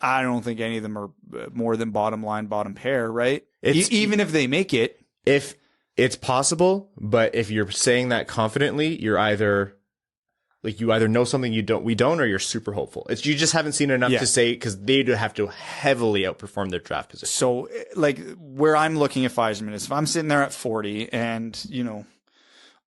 I don't think any of them are more than bottom pair, right? Even if they make it. If it's possible, but if you're saying that confidently, you're either you either know something we don't, or you're super hopeful. You just haven't seen enough to say, because they'd have to heavily outperform their draft position. So, where I'm looking at Yzerman is if I'm sitting there at 40 and,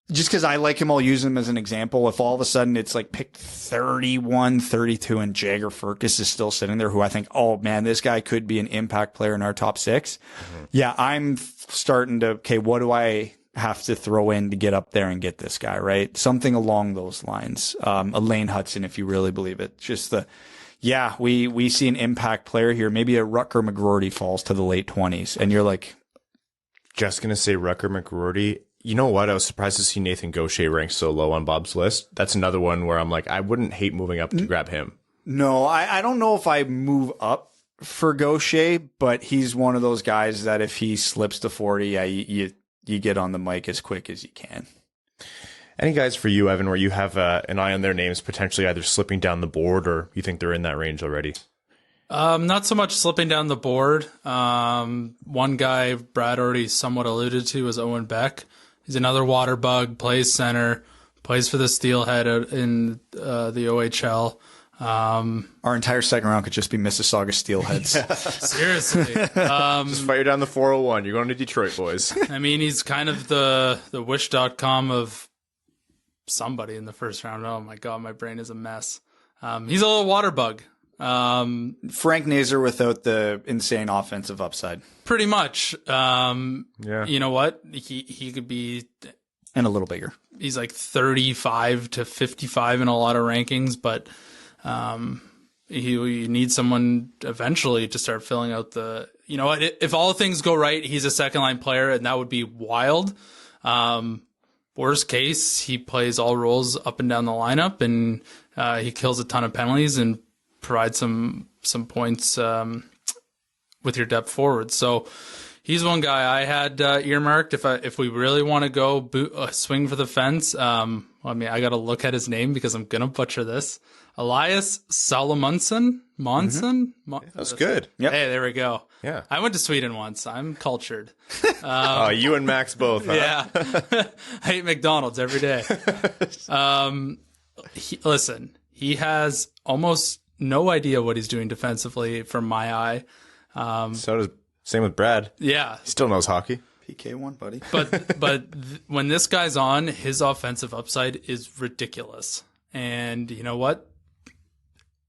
just because I like him, I'll use him as an example. If all of a sudden it's like pick 31, 32 and Jagger Firkus is still sitting there, who I think, oh man, this guy could be an impact player in our top 6. Mm-hmm. Yeah, I'm starting to, okay, what do I have to throw in to get up there and get this guy, right? Something along those lines. Elaine Hudson, if you really believe it. Just we see an impact player here. Maybe a Rutger McGroarty falls to the late 20s and you're like, just going to say Rutger McGroarty. You know what? I was surprised to see Nathan Gauthier ranked so low on Bob's list. That's another one where I'm like, I wouldn't hate moving up to grab him. No, I don't know if I move up for Gauthier, but he's one of those guys that if he slips to 40, you get on the mic as quick as you can. Any guys for you, Evan, where you have an eye on their names potentially either slipping down the board or you think they're in that range already? Not so much slipping down the board. One guy Brad already somewhat alluded to is Owen Beck. He's another water bug, plays center, plays for the Steelhead out in the OHL. Our entire second round could just be Mississauga Steelheads. Seriously. Just fire down the 401. You're going to Detroit, boys. I mean, he's kind of the wish.com of somebody in the first round. Oh my God, my brain is a mess. He's a little water bug. Frank Nazar without the insane offensive upside. Pretty much. Yeah. You know what? He could be... And a little bigger. He's like 35 to 55 in a lot of rankings, but you need someone eventually to start filling out the... You know what? If all things go right, he's a second-line player, and that would be wild. Worst case, he plays all roles up and down the lineup, and he kills a ton of penalties and provides some points with your depth forward. So he's one guy I had earmarked. If we really want to go swing for the fence, I got to look at his name because I'm gonna butcher this. Elias Salomonson. Monson? Mm-hmm. That's good. Yep. Hey, there we go. Yeah. I went to Sweden once. I'm cultured. You and Max both, huh? Yeah. I eat McDonald's every day. Listen, he has almost no idea what he's doing defensively from my eye. Same with Brad. Yeah. He still knows hockey. PK1, buddy. But when this guy's on, his offensive upside is ridiculous. And you know what?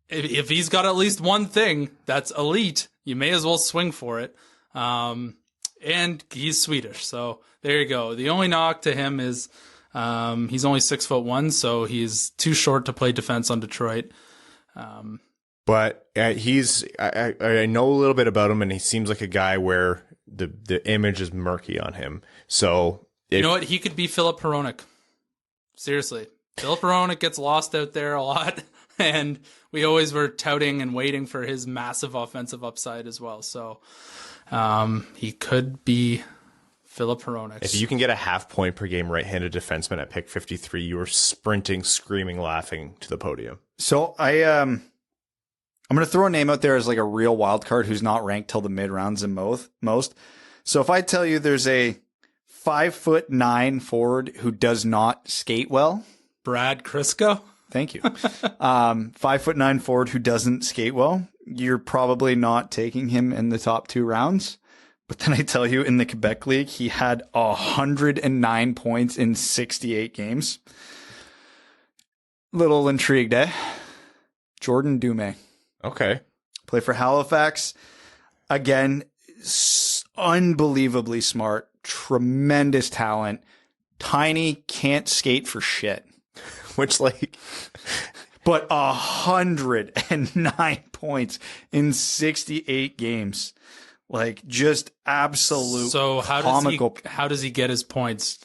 if he's got at least one thing that's elite, you may as well swing for it. And he's Swedish, so there you go. The only knock to him is he's only 6'1", so he's too short to play defense on Detroit. But I know a little bit about him, and he seems like a guy where the image is murky on him. So you know what? He could be Filip Hronek. Seriously. Filip Hronek gets lost out there a lot, and we always were touting and waiting for his massive offensive upside as well. So he could be Filip Hronek. If you can get a half point per game right-handed defenseman at pick 53, you are sprinting, screaming, laughing to the podium. So I'm going to throw a name out there as like a real wild card who's not ranked till the mid rounds in most. So if I tell you there's a 5'9" forward who does not skate well, Brad Crisco. Thank you. 5'9" forward who doesn't skate well, you're probably not taking him in the top 2 rounds. But then I tell you, in the Quebec League, he had 109 points in 68 games. Little intrigued, eh? Jordan Dumais. Okay. Play for Halifax. Again, unbelievably smart, tremendous talent. Tiny, can't skate for shit. Which, like... But 109 points in 68 games. Like, just absolute comical. How does he get his points?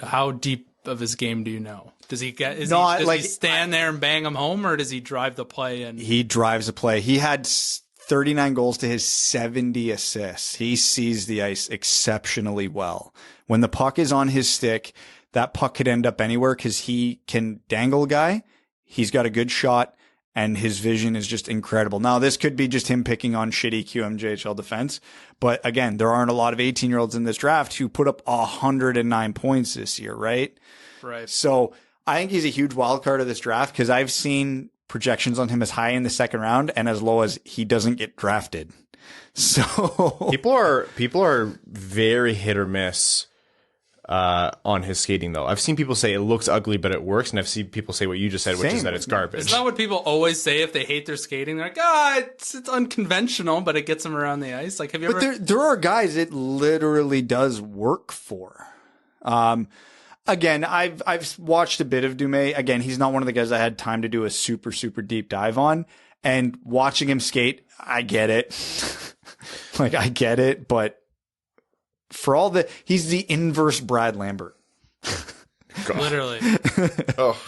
How deep of his game do you know? Does he get? Does he stand there and bang them home, or does he drive the play? And he drives the play. He had 39 goals to his 70 assists. He sees the ice exceptionally well. When the puck is on his stick, that puck could end up anywhere because he can dangle a guy. He's got a good shot, and his vision is just incredible. Now, this could be just him picking on shitty QMJHL defense. But again, there aren't a lot of 18-year-olds in this draft who put up 109 points this year, right? Right. So I think he's a huge wild card of this draft because I've seen projections on him as high in the second round and as low as he doesn't get drafted. So people are very hit or miss on his skating, though. I've seen people say it looks ugly, but it works, and I've seen people say what you just said, which is that it's garbage. Is that what people always say if they hate their skating? They're like, it's unconventional, but it gets them around the ice. Like, have you ever? But there are guys it literally does work for. Again, I've watched a bit of Dumais. Again, he's not one of the guys I had time to do a super, super deep dive on. And watching him skate, I get it. Like, I get it, but for all he's the inverse Brad Lambert. Literally. Oh,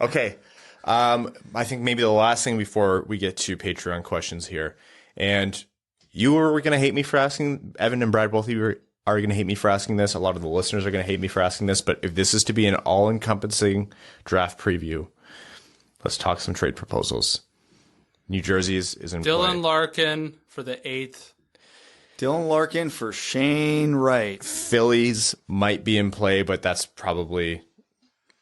okay. I think maybe the last thing before we get to Patreon questions here, and you were going to hate me for asking, Evan and Brad, both of you are going to hate me for asking this. A lot of the listeners are going to hate me for asking this, but if this is to be an all-encompassing draft preview, let's talk some trade proposals. New Jersey is in Dylan play. Larkin for the 8th. Dylan Larkin for Shane Wright. Phillies might be in play, but that's probably,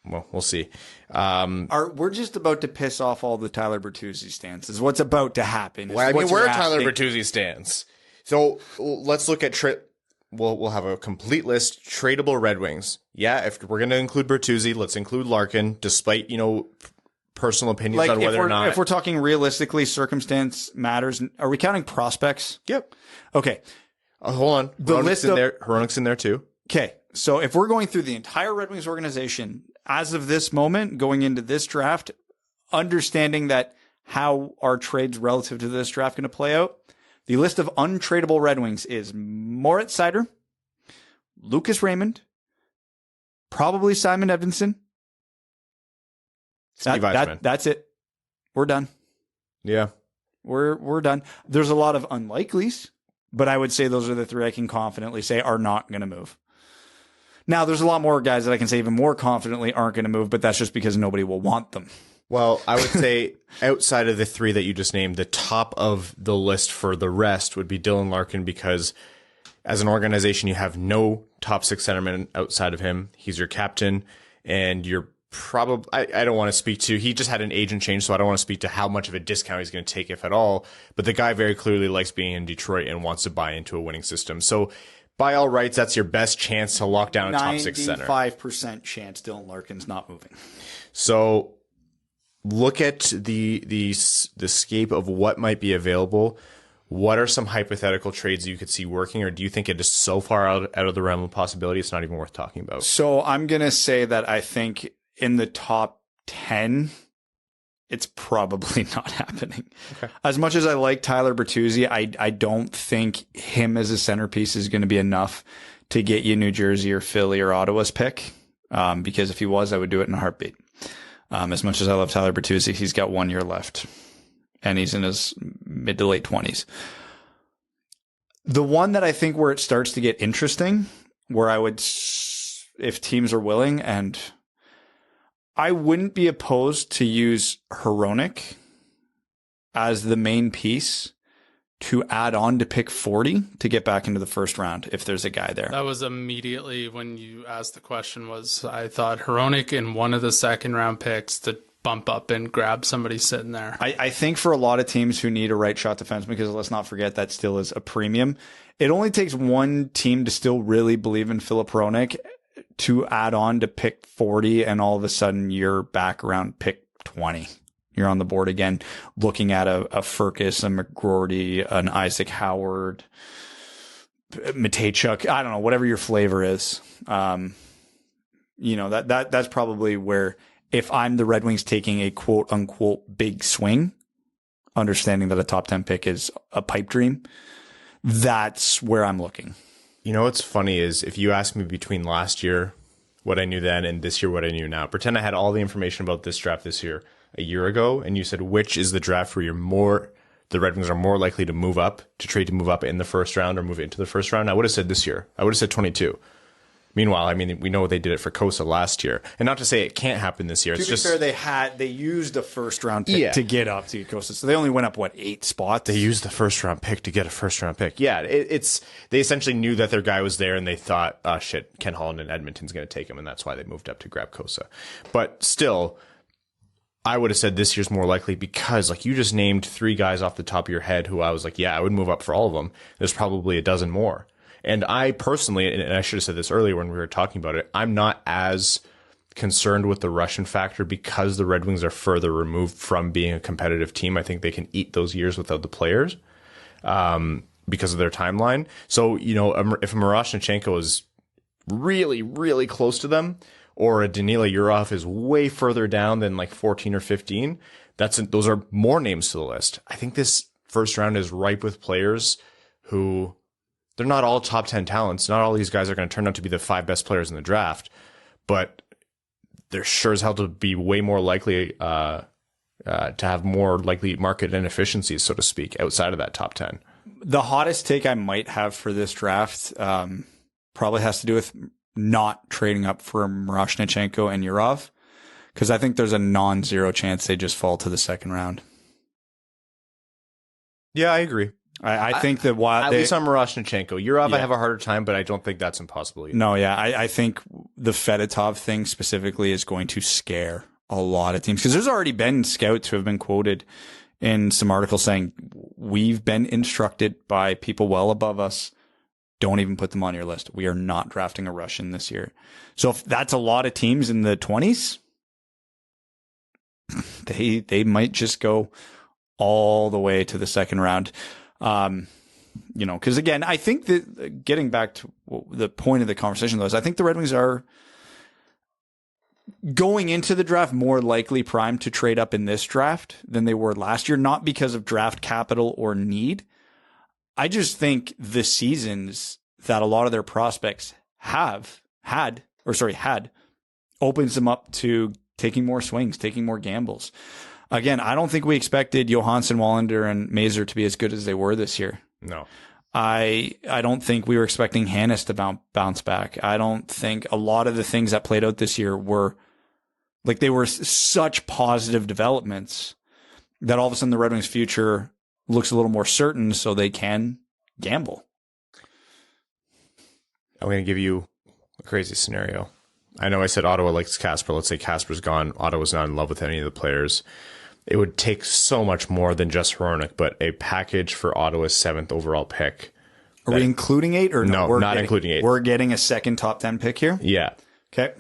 well, we'll see. We're just about to piss off all the Tyler Bertuzzi stands. Is what's about to happen. Well, I mean, where Tyler Bertuzzi stands. So let's look at We'll have a complete list. Tradable Red Wings. Yeah, if we're going to include Bertuzzi, let's include Larkin, despite, personal opinions on whether or not. If we're talking realistically, circumstance matters. Are we counting prospects? Yep. Okay. Hold on. The list in there. Hronek's in there too. Okay. So if we're going through the entire Red Wings organization, as of this moment, going into this draft, understanding that how are trades relative to this draft going to play out, the list of untradeable Red Wings is Moritz Seider, Lucas Raymond, probably Simon Edvinsson. Steve Yzerman. That's it. We're done. Yeah. We're done. There's a lot of unlikelies, but I would say those are the 3 I can confidently say are not going to move. Now, there's a lot more guys that I can say even more confidently aren't going to move, but that's just because nobody will want them. Well, I would say outside of the 3 that you just named, the top of the list for the rest would be Dylan Larkin, because as an organization, you have no top 6 centerman outside of him. He's your captain, and you're probably, I don't want to speak to, he just had an agent change, so I don't want to speak to how much of a discount he's going to take, if at all. But the guy very clearly likes being in Detroit and wants to buy into a winning system. So by all rights, that's your best chance to lock down a top 6 center. 95% chance Dylan Larkin's not moving. So look at the scape of what might be available, what are some hypothetical trades you could see working, or do you think it is so far out of the realm of possibility it's not even worth talking about? So I'm going to say that I think in the top 10, it's probably not happening. Okay. As much as I like Tyler Bertuzzi, I don't think him as a centerpiece is going to be enough to get you New Jersey or Philly or Ottawa's pick. Because if he was, I would do it in a heartbeat. As much as I love Tyler Bertuzzi, he's got 1 year left. And he's in his mid to late 20s. The one that I think where it starts to get interesting, where I would, if teams are willing, and I wouldn't be opposed to use Hronek as the main piece to add on to pick 40 to get back into the first round if there's a guy there. That was immediately when you asked the question was I thought Hronek in one of the second round picks to bump up and grab somebody sitting there. I think for a lot of teams who need a right shot defenseman, because let's not forget that still is a premium, it only takes one team to still really believe in Filip Hronek to add on to pick 40, and all of a sudden you're back around pick 20. You're on the board again, looking at a Furcus, a McGroarty, an Isaac Howard, Matejchuk. I don't know, whatever your flavor is. That's probably where, if I'm the Red Wings taking a quote unquote big swing, understanding that a top 10 pick is a pipe dream, that's where I'm looking. You know what's funny is if you ask me between last year, what I knew then, and this year, what I knew now, pretend I had all the information about this draft this year a year ago, and you said, which is the draft where the Red Wings are more likely to move up, to trade to move up in the first round or move into the first round, I would have said this year. I would have said 22. Meanwhile, I mean, we know they did it for Cossa last year. And not to say it can't happen this year. To be fair, they used a first round pick to get up to Cossa. So they only went up, 8 spots? They used the first round pick to get a first round pick. Yeah, they essentially knew that their guy was there, and they thought, oh shit, Ken Holland and Edmonton's going to take him, and that's why they moved up to grab Cossa. But still, I would have said this year's more likely because, like, you just named 3 guys off the top of your head who I was like, yeah, I would move up for all of them. There's probably a dozen more. And I personally, and I should have said this earlier when we were talking about it, I'm not as concerned with the Russian factor because the Red Wings are further removed from being a competitive team. I think they can eat those years without the players because of their timeline. So, if a Miroshnichenko is really, really close to them, or a Danila Yurov is way further down than like 14 or 15, those are more names to the list. I think this first round is ripe with players who, they're not all top 10 talents. Not all these guys are going to turn out to be the 5 best players in the draft, but they're sure as hell to be way more likely to have more likely market inefficiencies, so to speak, outside of that top 10. The hottest take I might have for this draft probably has to do with not trading up for Miroshnichenko and Yurov, because I think there's a non-zero chance they just fall to the second round. Yeah, I agree. I think that at least on Miroshnichenko. Yurov, I have a harder time, but I don't think that's impossible either. No, yeah. I think the Fedotov thing specifically is going to scare a lot of teams, because there's already been scouts who have been quoted in some articles saying, we've been instructed by people well above us, don't even put them on your list. We are not drafting a Russian this year. So if that's a lot of teams in the 20s, they might just go all the way to the second round. Because again, I think that getting back to the point of the conversation though, is I think the Red Wings are going into the draft more likely primed to trade up in this draft than they were last year, not because of draft capital or need. I just think the seasons that a lot of their prospects had opens them up to taking more swings, taking more gambles. Again, I don't think we expected Johansson, Wallander, and Mazur to be as good as they were this year. No. I don't think we were expecting Hannes to bounce back. I don't think a lot of the things that played out this year were like, they were such positive developments that all of a sudden the Red Wings' future looks a little more certain, so they can gamble. I'm going to give you a crazy scenario. I know I said Ottawa likes Kasper. Let's say Kasper's gone. Ottawa's not in love with any of the players. It would take so much more than just Hronek, but a package for Ottawa's 7th overall pick. Are we including 8 or no? Not including 8. We're getting a second top 10 pick here? Yeah. Okay.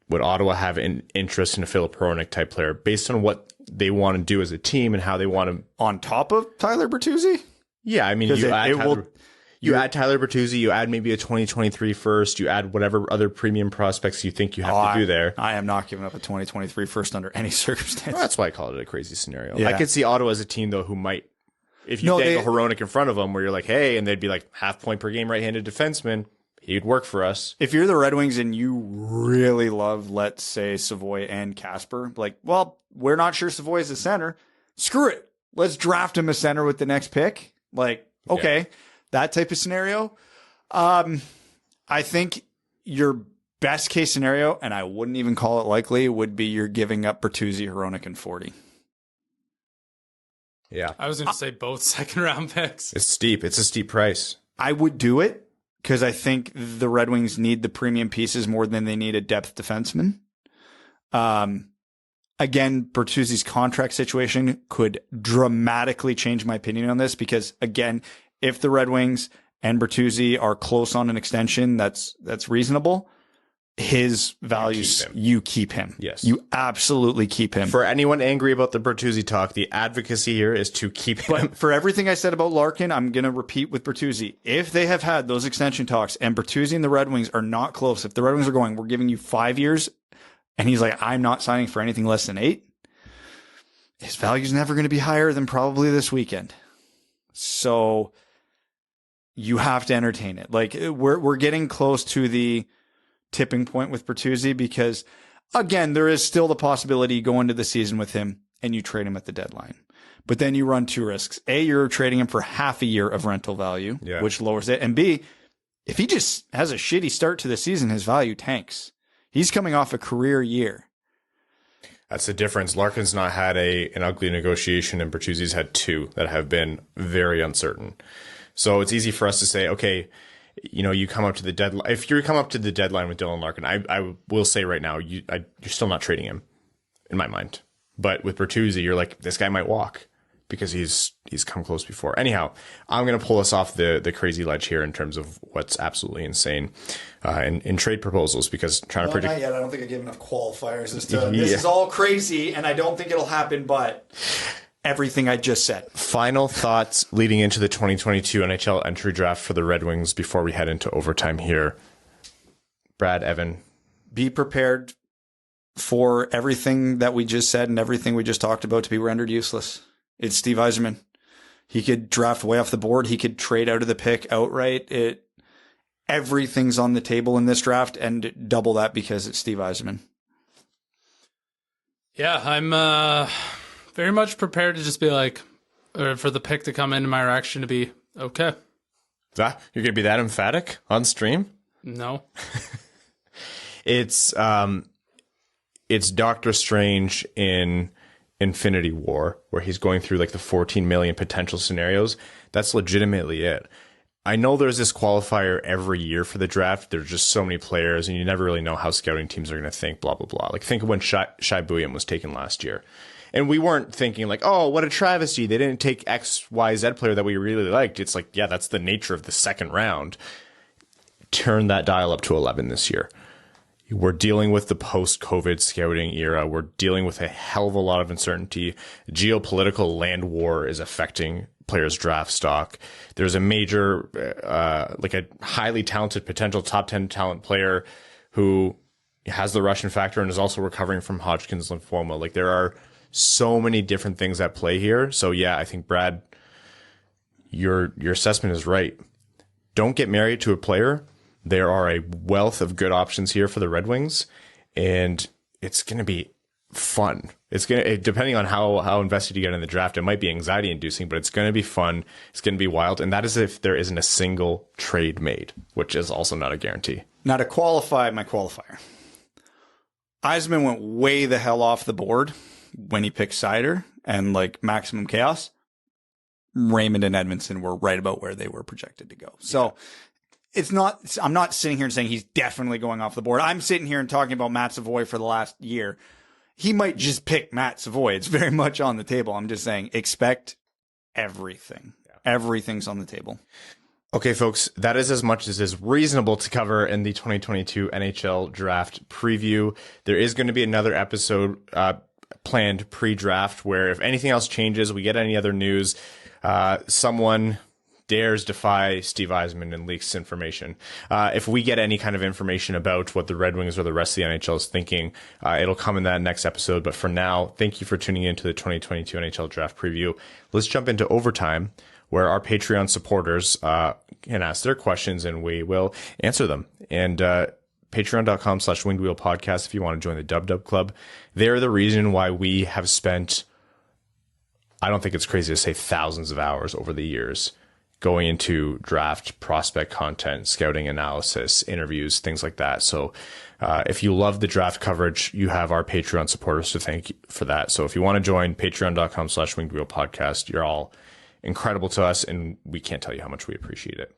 Would Ottawa have an interest in a Filip Hronek type player based on what they want to do as a team and how they want to. On top of Tyler Bertuzzi? Yeah, I mean, you add Tyler Bertuzzi, you add maybe a 2023 first, you add whatever other premium prospects you think you have to do there. I am not giving up a 2023 first under any circumstance. Well, that's why I call it a crazy scenario. Yeah. I could see Ottawa as a team, though, who might, if you dangle Hronek in front of them, where you're like, hey, and they'd be like, half point per game right-handed defenseman, he'd work for us. If you're the Red Wings and you really love, let's say, Savoie and Kasper, like, well, we're not sure Savoie is a center. Screw it. Let's draft him a center with the next pick. Like, okay, that type of scenario. I think your best case scenario, and I wouldn't even call it likely, would be you're giving up Bertuzzi, Hronek, and 40. Yeah. I was going to say both second round picks. It's steep. It's a steep price. I would do it because I think the Red Wings need the premium pieces more than they need a depth defenseman. Again, Bertuzzi's contract situation could dramatically change my opinion on this because, again, if the Red Wings and Bertuzzi are close on an extension, that's reasonable. His values, you keep him. Yes. You absolutely keep him. For anyone angry about the Bertuzzi talk, the advocacy here is to keep him. But for everything I said about Larkin, I'm going to repeat with Bertuzzi. If they have had those extension talks and Bertuzzi and the Red Wings are not close, if the Red Wings are going, we're giving you 5 years, and he's like, I'm not signing for anything less than 8, his value's never going to be higher than probably this weekend. So you have to entertain it. Like, we're getting close to the tipping point with Bertuzzi because, again, there is still the possibility you go into the season with him and you trade him at the deadline. But then you run 2 risks. A, you're trading him for half a year of rental value, which lowers it. And B, if he just has a shitty start to the season, his value tanks. He's coming off a career year. That's the difference. Larkin's not had an ugly negotiation, and Bertuzzi's had 2 that have been very uncertain. So it's easy for us to say, okay, you know, you come up to the deadline. If you come up to the deadline with Dylan Larkin, I will say right now, you're still not trading him, in my mind. But with Bertuzzi, you're like, this guy might walk because he's come close before. Anyhow, I'm going to pull us off the crazy ledge here in terms of what's absolutely insane in trade proposals, because trying to predict. Not yet. I don't think I give enough qualifiers as to this is all crazy, and I don't think it'll happen, but everything I just said. Final thoughts leading into the 2022 NHL entry draft for the Red Wings before we head into overtime here. Brad, Evan. Be prepared for everything that we just said and everything we just talked about to be rendered useless. It's Steve Yzerman. He could draft way off the board. He could trade out of the pick outright. Everything's on the table in this draft, and double that because it's Steve Yzerman. Yeah, I'm very much prepared to just be like, or for the pick to come into my reaction to be, okay. You're going to be that emphatic on stream? No. It's Doctor Strange in Infinity War, where he's going through like the 14 million potential scenarios. That's legitimately it. I know there's this qualifier every year for the draft. There's just so many players, and you never really know how scouting teams are going to think, blah, blah, blah. Like, think of when Shai Buium was taken last year. And we weren't thinking like, oh, what a travesty. They didn't take X, Y, Z player that we really liked. It's like, yeah, that's the nature of the second round. Turn that dial up to 11 this year. We're dealing with the post-COVID scouting era. We're dealing with a hell of a lot of uncertainty. Geopolitical land war is affecting players' draft stock. There's a major, like a highly talented potential top 10 talent player who has the Russian factor and is also recovering from Hodgkin's lymphoma. Like, there are so many different things at play here. So yeah, I think Brad, your assessment is right. Don't get married to a player. There are a wealth of good options here for the Red Wings, and it's going to be fun. It's going to, depending on how invested you get in the draft, it might be anxiety inducing, but it's going to be fun. It's going to be wild. And that is if there isn't a single trade made, which is also not a guarantee. Now, to qualify my qualifier, Yzerman went way the hell off the board when he picked Cider and like maximum chaos. Raymond and Edmondson were right about where they were projected to go. So it's not, I'm not sitting here and saying he's definitely going off the board. I'm sitting here and talking about Matt Savoie for the last year. He might just pick Matt Savoie. It's very much on the table. I'm just saying, expect everything. Yeah. Everything's on the table. Okay, folks, that is as much as is reasonable to cover in the 2022 NHL Draft Preview. There is going to be another episode planned pre-draft where if anything else changes, we get any other news, someone dares defy Steve Yzerman and leaks information. If we get any kind of information about what the Red Wings or the rest of the NHL is thinking, it'll come in that next episode. But for now, thank you for tuning in to the 2022 NHL Draft Preview. Let's jump into overtime, where our Patreon supporters can ask their questions and we will answer them. And patreon.com/wingedwheelpodcast if you want to join the Dub Club. They're the reason why we have spent, I don't think it's crazy to say, thousands of hours over the years going into draft prospect content, scouting analysis, interviews, things like that. So if you love the draft coverage, you have our Patreon supporters to thank you for that. So if you want to join patreon.com/wingedwheelpodcast, you're all incredible to us, and we can't tell you how much we appreciate it.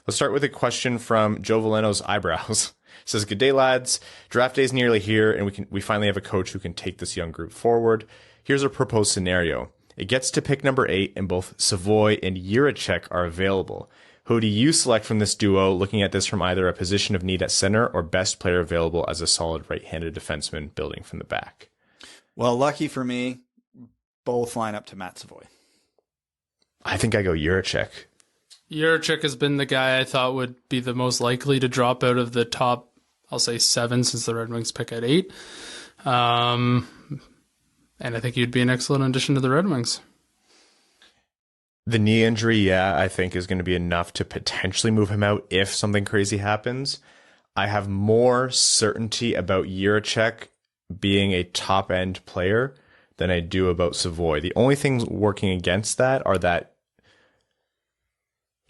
Let's start with a question from Joe Valeno's Eyebrows. It says, "Good day, lads. Draft day is nearly here, and we finally have a coach who can take this young group forward. Here's a proposed scenario. It gets to pick number 8, and both Savoie and Jiricek are available. Who do you select from this duo, looking at this from either a position of need at center or best player available as a solid right-handed defenseman building from the back?" Well, lucky for me, both line up to Matt Savoie. I think I go Jiricek. Jiricek has been the guy I thought would be the most likely to drop out of the top, I'll say 7, since the Red Wings pick at 8. And I think he'd be an excellent addition to the Red Wings. The knee injury, I think is going to be enough to potentially move him out if something crazy happens. I have more certainty about Jiricek being a top-end player than I do about Savoie. The only things working against that are that,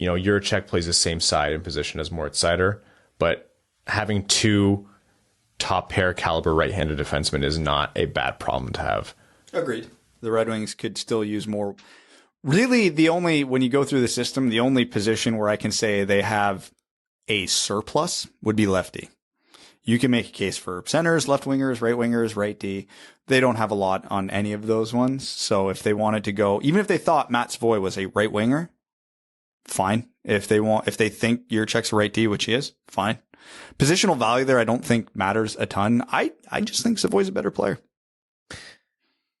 Jiricek plays the same side and position as Moritz Seider, but having 2 top pair caliber right-handed defensemen is not a bad problem to have. Agreed. The Red Wings could still use more. Really, when you go through the system, the only position where I can say they have a surplus would be lefty. You can make a case for centers, left wingers, right D. They don't have a lot on any of those ones. So if they wanted to go, even if they thought Matt Savoie was a right winger, fine. If they think Jiricek's a right D, which he is, fine. Positional value there, I don't think matters a ton. I just think Savoie's a better player.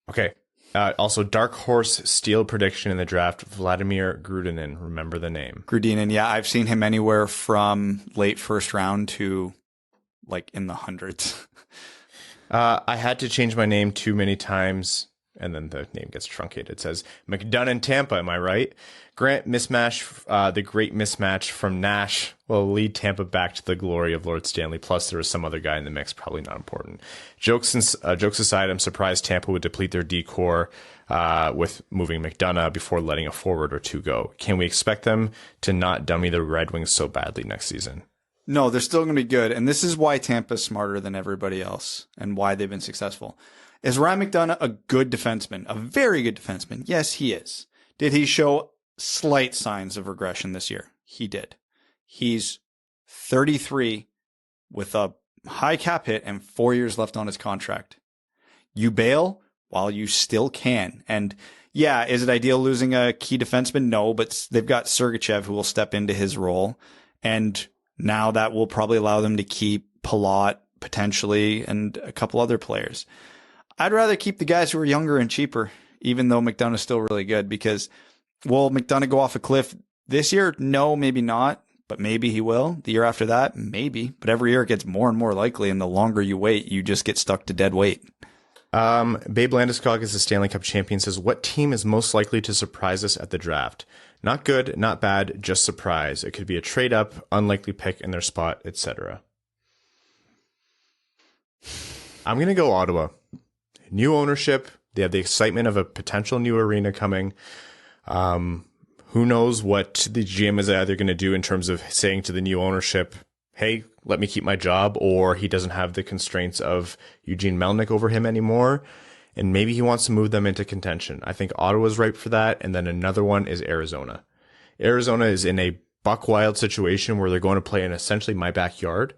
Okay. Also, dark horse steal prediction in the draft, Vladimir Grudinin. Remember the name. Grudinin, yeah. I've seen him anywhere from late first round to like in the hundreds. I had to change my name too many times, and then the name gets truncated. It says McDonough Tampa, am I right? Grant mismatch, the great mismatch from Nash will lead Tampa back to the glory of Lord Stanley. Plus, there was some other guy in the mix, probably not important. Jokes aside, I'm surprised Tampa would deplete their D-core with moving McDonough before letting a forward or 2 go. Can we expect them to not dummy the Red Wings so badly next season? No, they're still going to be good. And this is why Tampa's smarter than everybody else and why they've been successful. Is Ryan McDonough a good defenseman? A very good defenseman? Yes, he is. Did he show slight signs of regression this year? He did. He's 33 with a high cap hit and 4 years left on his contract. You bail while you still can. And yeah, is it ideal losing a key defenseman? No, but they've got Sergachev who will step into his role. And now that will probably allow them to keep Palat potentially and a couple other players. I'd rather keep the guys who are younger and cheaper, even though McDonough's still really good, because will McDonough go off a cliff this year? No, maybe not, but maybe he will. The year after that, maybe. But every year it gets more and more likely, and the longer you wait, you just get stuck to dead weight. Babe Landeskog is the Stanley Cup champion, says, what team is most likely to surprise us at the draft? Not good, not bad, just surprise. It could be a trade up, unlikely pick in their spot, etc. I'm going to go Ottawa. New ownership. They have the excitement of a potential new arena coming. Who knows what the GM is either going to do in terms of saying to the new ownership, hey, let me keep my job, or he doesn't have the constraints of Eugene Melnyk over him anymore, and maybe he wants to move them into contention. I think Ottawa's ripe for that, and then another one is Arizona. Arizona is in a buck wild situation where they're going to play in essentially my backyard.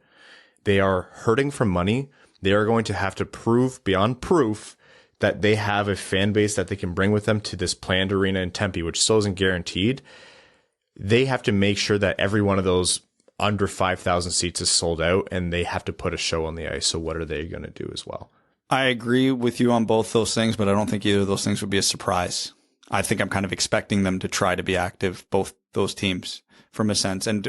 They are hurting for money. They are going to have to prove beyond proof that they have a fan base that they can bring with them to this planned arena in Tempe, which still isn't guaranteed. They have to make sure that every one of those under 5,000 seats is sold out, and they have to put a show on the ice. So what are they going to do as well? I agree with you on both those things, but I don't think either of those things would be a surprise. I think I'm kind of expecting them to try to be active, both those teams, from a sense. And,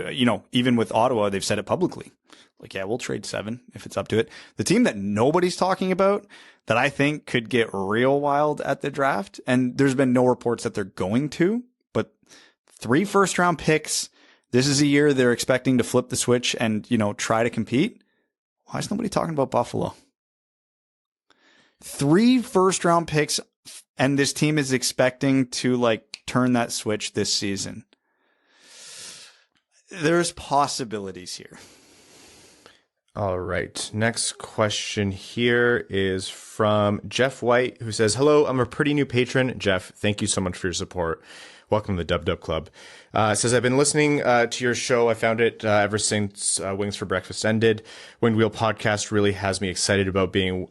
even with Ottawa, they've said it publicly. Like, yeah, we'll trade 7 if it's up to it. The team that nobody's talking about that I think could get real wild at the draft, and there's been no reports that they're going to, but 3 first-round picks. This is a year they're expecting to flip the switch and, try to compete. Why is nobody talking about Buffalo? 3 first-round picks, and this team is expecting to, turn that switch this season. There's possibilities here. All right. Next question here is from Jeff White, who says, "Hello, I'm a pretty new patron. Jeff, thank you so much for your support. Welcome to the Dub Dub Club." Says, "I've been listening to your show. I found it ever since Wings for Breakfast ended. Winged Wheel podcast really has me excited about being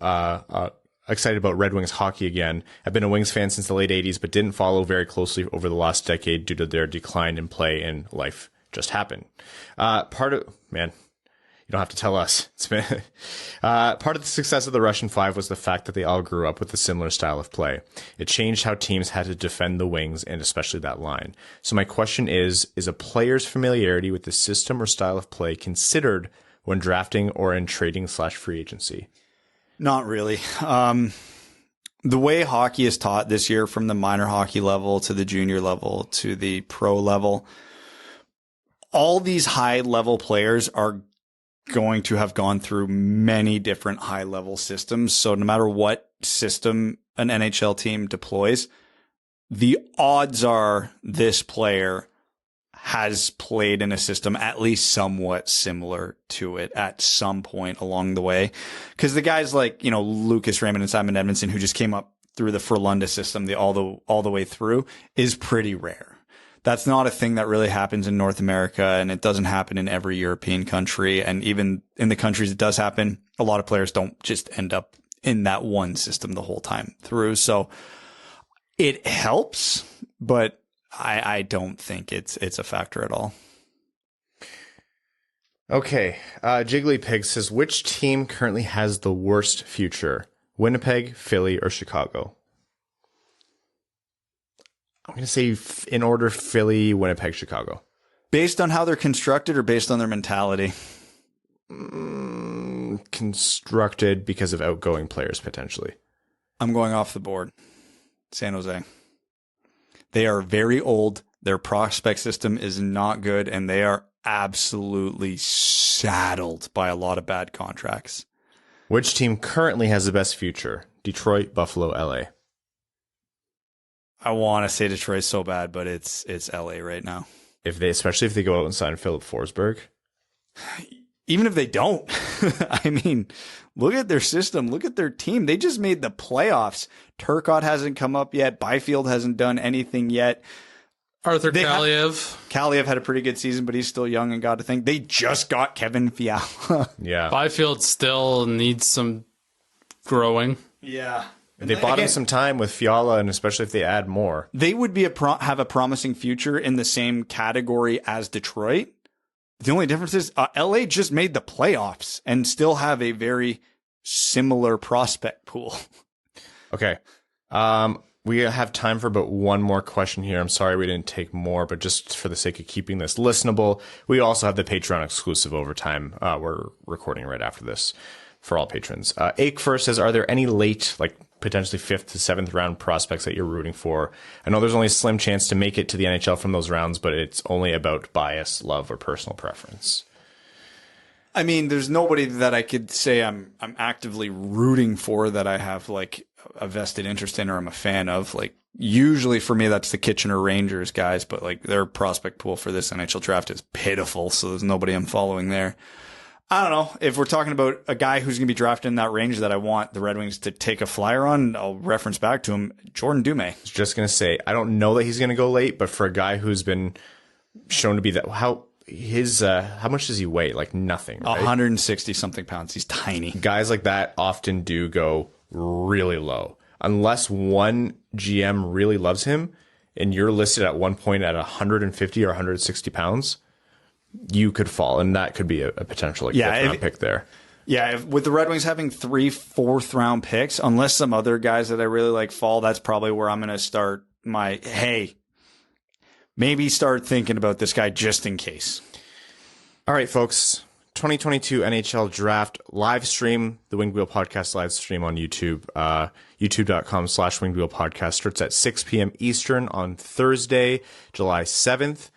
excited about Red Wings hockey again. I've been a Wings fan since the late 80s, but didn't follow very closely over the last decade due to their decline in play and life just happened. You don't have to tell us. It's been part of the success of the Russian Five was the fact that they all grew up with a similar style of play. It changed how teams had to defend the Wings and especially that line. So my question is a player's familiarity with the system or style of play considered when drafting or in trading/free agency?" Not really. The way hockey is taught this year, from the minor hockey level to the junior level to the pro level, all these high level players are going to have gone through many different high level systems. So no matter what system an NHL team deploys, the odds are this player has played in a system at least somewhat similar to it at some point along the way. Because the guys like, Lucas Raymond and Simon Edmondson, who just came up through the Frölunda system all the way through, is pretty rare. That's not a thing that really happens in North America, and it doesn't happen in every European country. And even in the countries it does happen, a lot of players don't just end up in that one system the whole time through. So it helps, but I don't think it's a factor at all. Okay. Jiggly Pig says, "Which team currently has the worst future? Winnipeg, Philly, or Chicago?" I'm going to say in order: Philly, Winnipeg, Chicago. Based on how they're constructed or based on their mentality? Constructed because of outgoing players, potentially. I'm going off the board. San Jose. They are very old. Their prospect system is not good, and they are absolutely saddled by a lot of bad contracts. Which team currently has the best future? Detroit, Buffalo, LA. I want to say Detroit so bad, but it's LA right now. Especially if they go out and sign Philip Forsberg. Even if they don't, I mean, look at their system. Look at their team. They just made the playoffs. Turcotte hasn't come up yet. Byfield hasn't done anything yet. Arthur Kaliev. Kaliev had a pretty good season, but he's still young and got to think. They just got Kevin Fiala. Yeah. Byfield still needs some growing. Yeah. They bought him some time with Fiala, and especially if they add more. They would be have a promising future in the same category as Detroit. The only difference is LA just made the playoffs and still have a very similar prospect pool. Okay. We have time for about one more question here. I'm sorry we didn't take more, but just for the sake of keeping this listenable, we also have the Patreon exclusive overtime. We're recording right after this for all patrons. Ake first says, "Are there any late, potentially 5th to 7th round prospects that you're rooting for? I know there's only a slim chance to make it to the NHL from those rounds, but it's only about bias, love, or personal preference." I mean, there's nobody that I could say I'm actively rooting for that I have a vested interest in or I'm a fan of. Usually for me, that's the Kitchener Rangers guys, but their prospect pool for this NHL draft is pitiful. So there's nobody I'm following there. I don't know. If we're talking about a guy who's going to be drafted in that range that I want the Red Wings to take a flyer on, I'll reference back to him, Jordan Dumais. I was just going to say, I don't know that he's going to go late, but for a guy who's been shown to be that, how much does he weigh? Nothing, right? 160 something pounds. He's tiny. Guys like that often do go really low. Unless one GM really loves him and you're listed at one point at 150 or 160 pounds, you could fall, and that could be a potential 5th round pick there. Yeah, with the Red Wings having 3 4th-round picks, unless some other guys that I really like fall, that's probably where I'm going to start maybe start thinking about this guy just in case. All right, folks. 2022 NHL Draft live stream, the Winged Wheel Podcast live stream on YouTube. YouTube.com/Winged Wheel Podcast starts at 6 p.m. Eastern on Thursday, July 7th.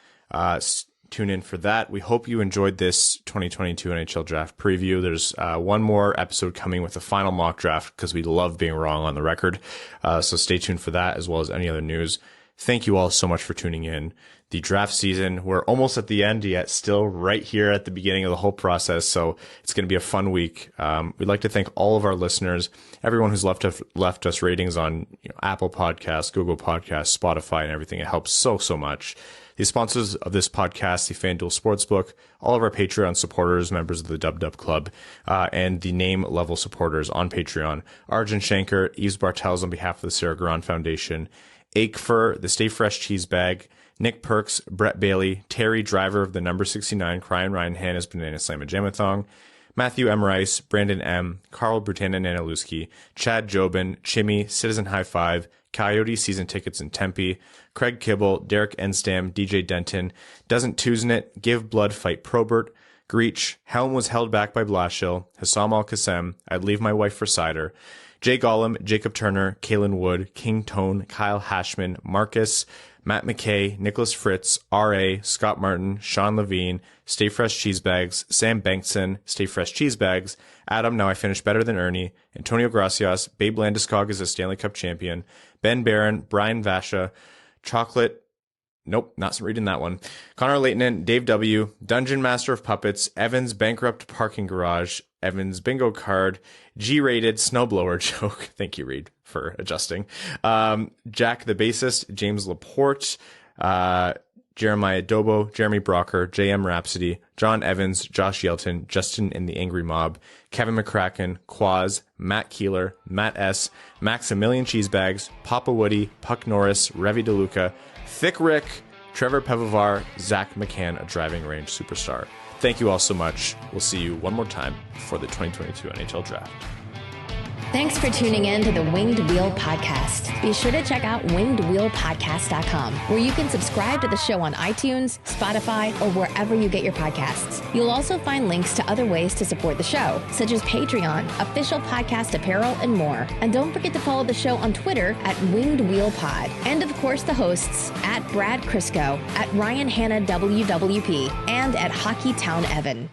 Tune in for that. We hope you enjoyed this 2022 NHL Draft preview. There's one more episode coming with the final mock draft because we love being wrong on the record. So stay tuned for that as well as any other news. Thank you all so much for tuning in. The draft season, we're almost at the end, yet still right here at the beginning of the whole process. So it's going to be a fun week. We'd like to thank all of our listeners, everyone who's left us ratings on Apple Podcasts, Google Podcasts, Spotify, and everything. It helps so much. The sponsors of this podcast, the FanDuel Sportsbook, all of our Patreon supporters, members of the Dub Dub Club, and the name level supporters on Patreon, Arjun Shankar, Yves Bartels on behalf of the Sarah Garan Foundation, Aikfer, the Stay Fresh Cheese Bag, Nick Perks, Brett Bailey, Terry, driver of the number 69, Cryan Ryan Hannah's Banana Slam and Jamathon, Matthew M. Rice, Brandon M., Carl Brutanen Nanaluski, Chad Jobin, Chimmy, Citizen High Five, Coyote Season Tickets in Tempe, Craig Kibble, Derek Enstam, DJ Denton, Doesn't Tuesnit, Give Blood, Fight Probert, Greach, Helm was held back by Blashill, Hassam Al-Qassem, I'd Leave My Wife for Cider, Jay Gollum, Jacob Turner, Kalen Wood, King Tone, Kyle Hashman, Marcus, Matt McKay, Nicholas Fritz, R.A., Scott Martin, Sean Levine, Stay Fresh Cheese Bags, Sam Bankson, Stay Fresh Cheese Bags, Adam, Now I Finish Better Than Ernie, Antonio Gracias, Babe Landeskog is a Stanley Cup champion, Ben Barron, Brian Vasha, Chocolate, nope, not reading that one, Connor Leighton, Dave W., Dungeon Master of Puppets, Evans Bankrupt Parking Garage, Evans Bingo Card, G-rated Snowblower Joke. Thank you, Reed, for adjusting. Jack the Bassist, James Laporte, Jeremiah Dobo, Jeremy Brocker, JM Rhapsody, John Evans, Josh Yelton, Justin and the Angry Mob, Kevin McCracken, Quaz, Matt Keeler, Matt S., Maximilian Cheesebags, Papa Woody, Puck Norris, Revi DeLuca, Thick Rick, Trevor Pevovar, Zach McCann, a driving range superstar. Thank you all so much. We'll see you one more time for the 2022 NHL Draft. Thanks for tuning in to the Winged Wheel Podcast. Be sure to check out wingedwheelpodcast.com, where you can subscribe to the show on iTunes, Spotify, or wherever you get your podcasts. You'll also find links to other ways to support the show, such as Patreon, official podcast apparel, and more. And don't forget to follow the show on Twitter at Winged Wheel Pod. And of course, the hosts at Brad Crisco, at Ryan Hannah WWP, and at Hockeytown Evan.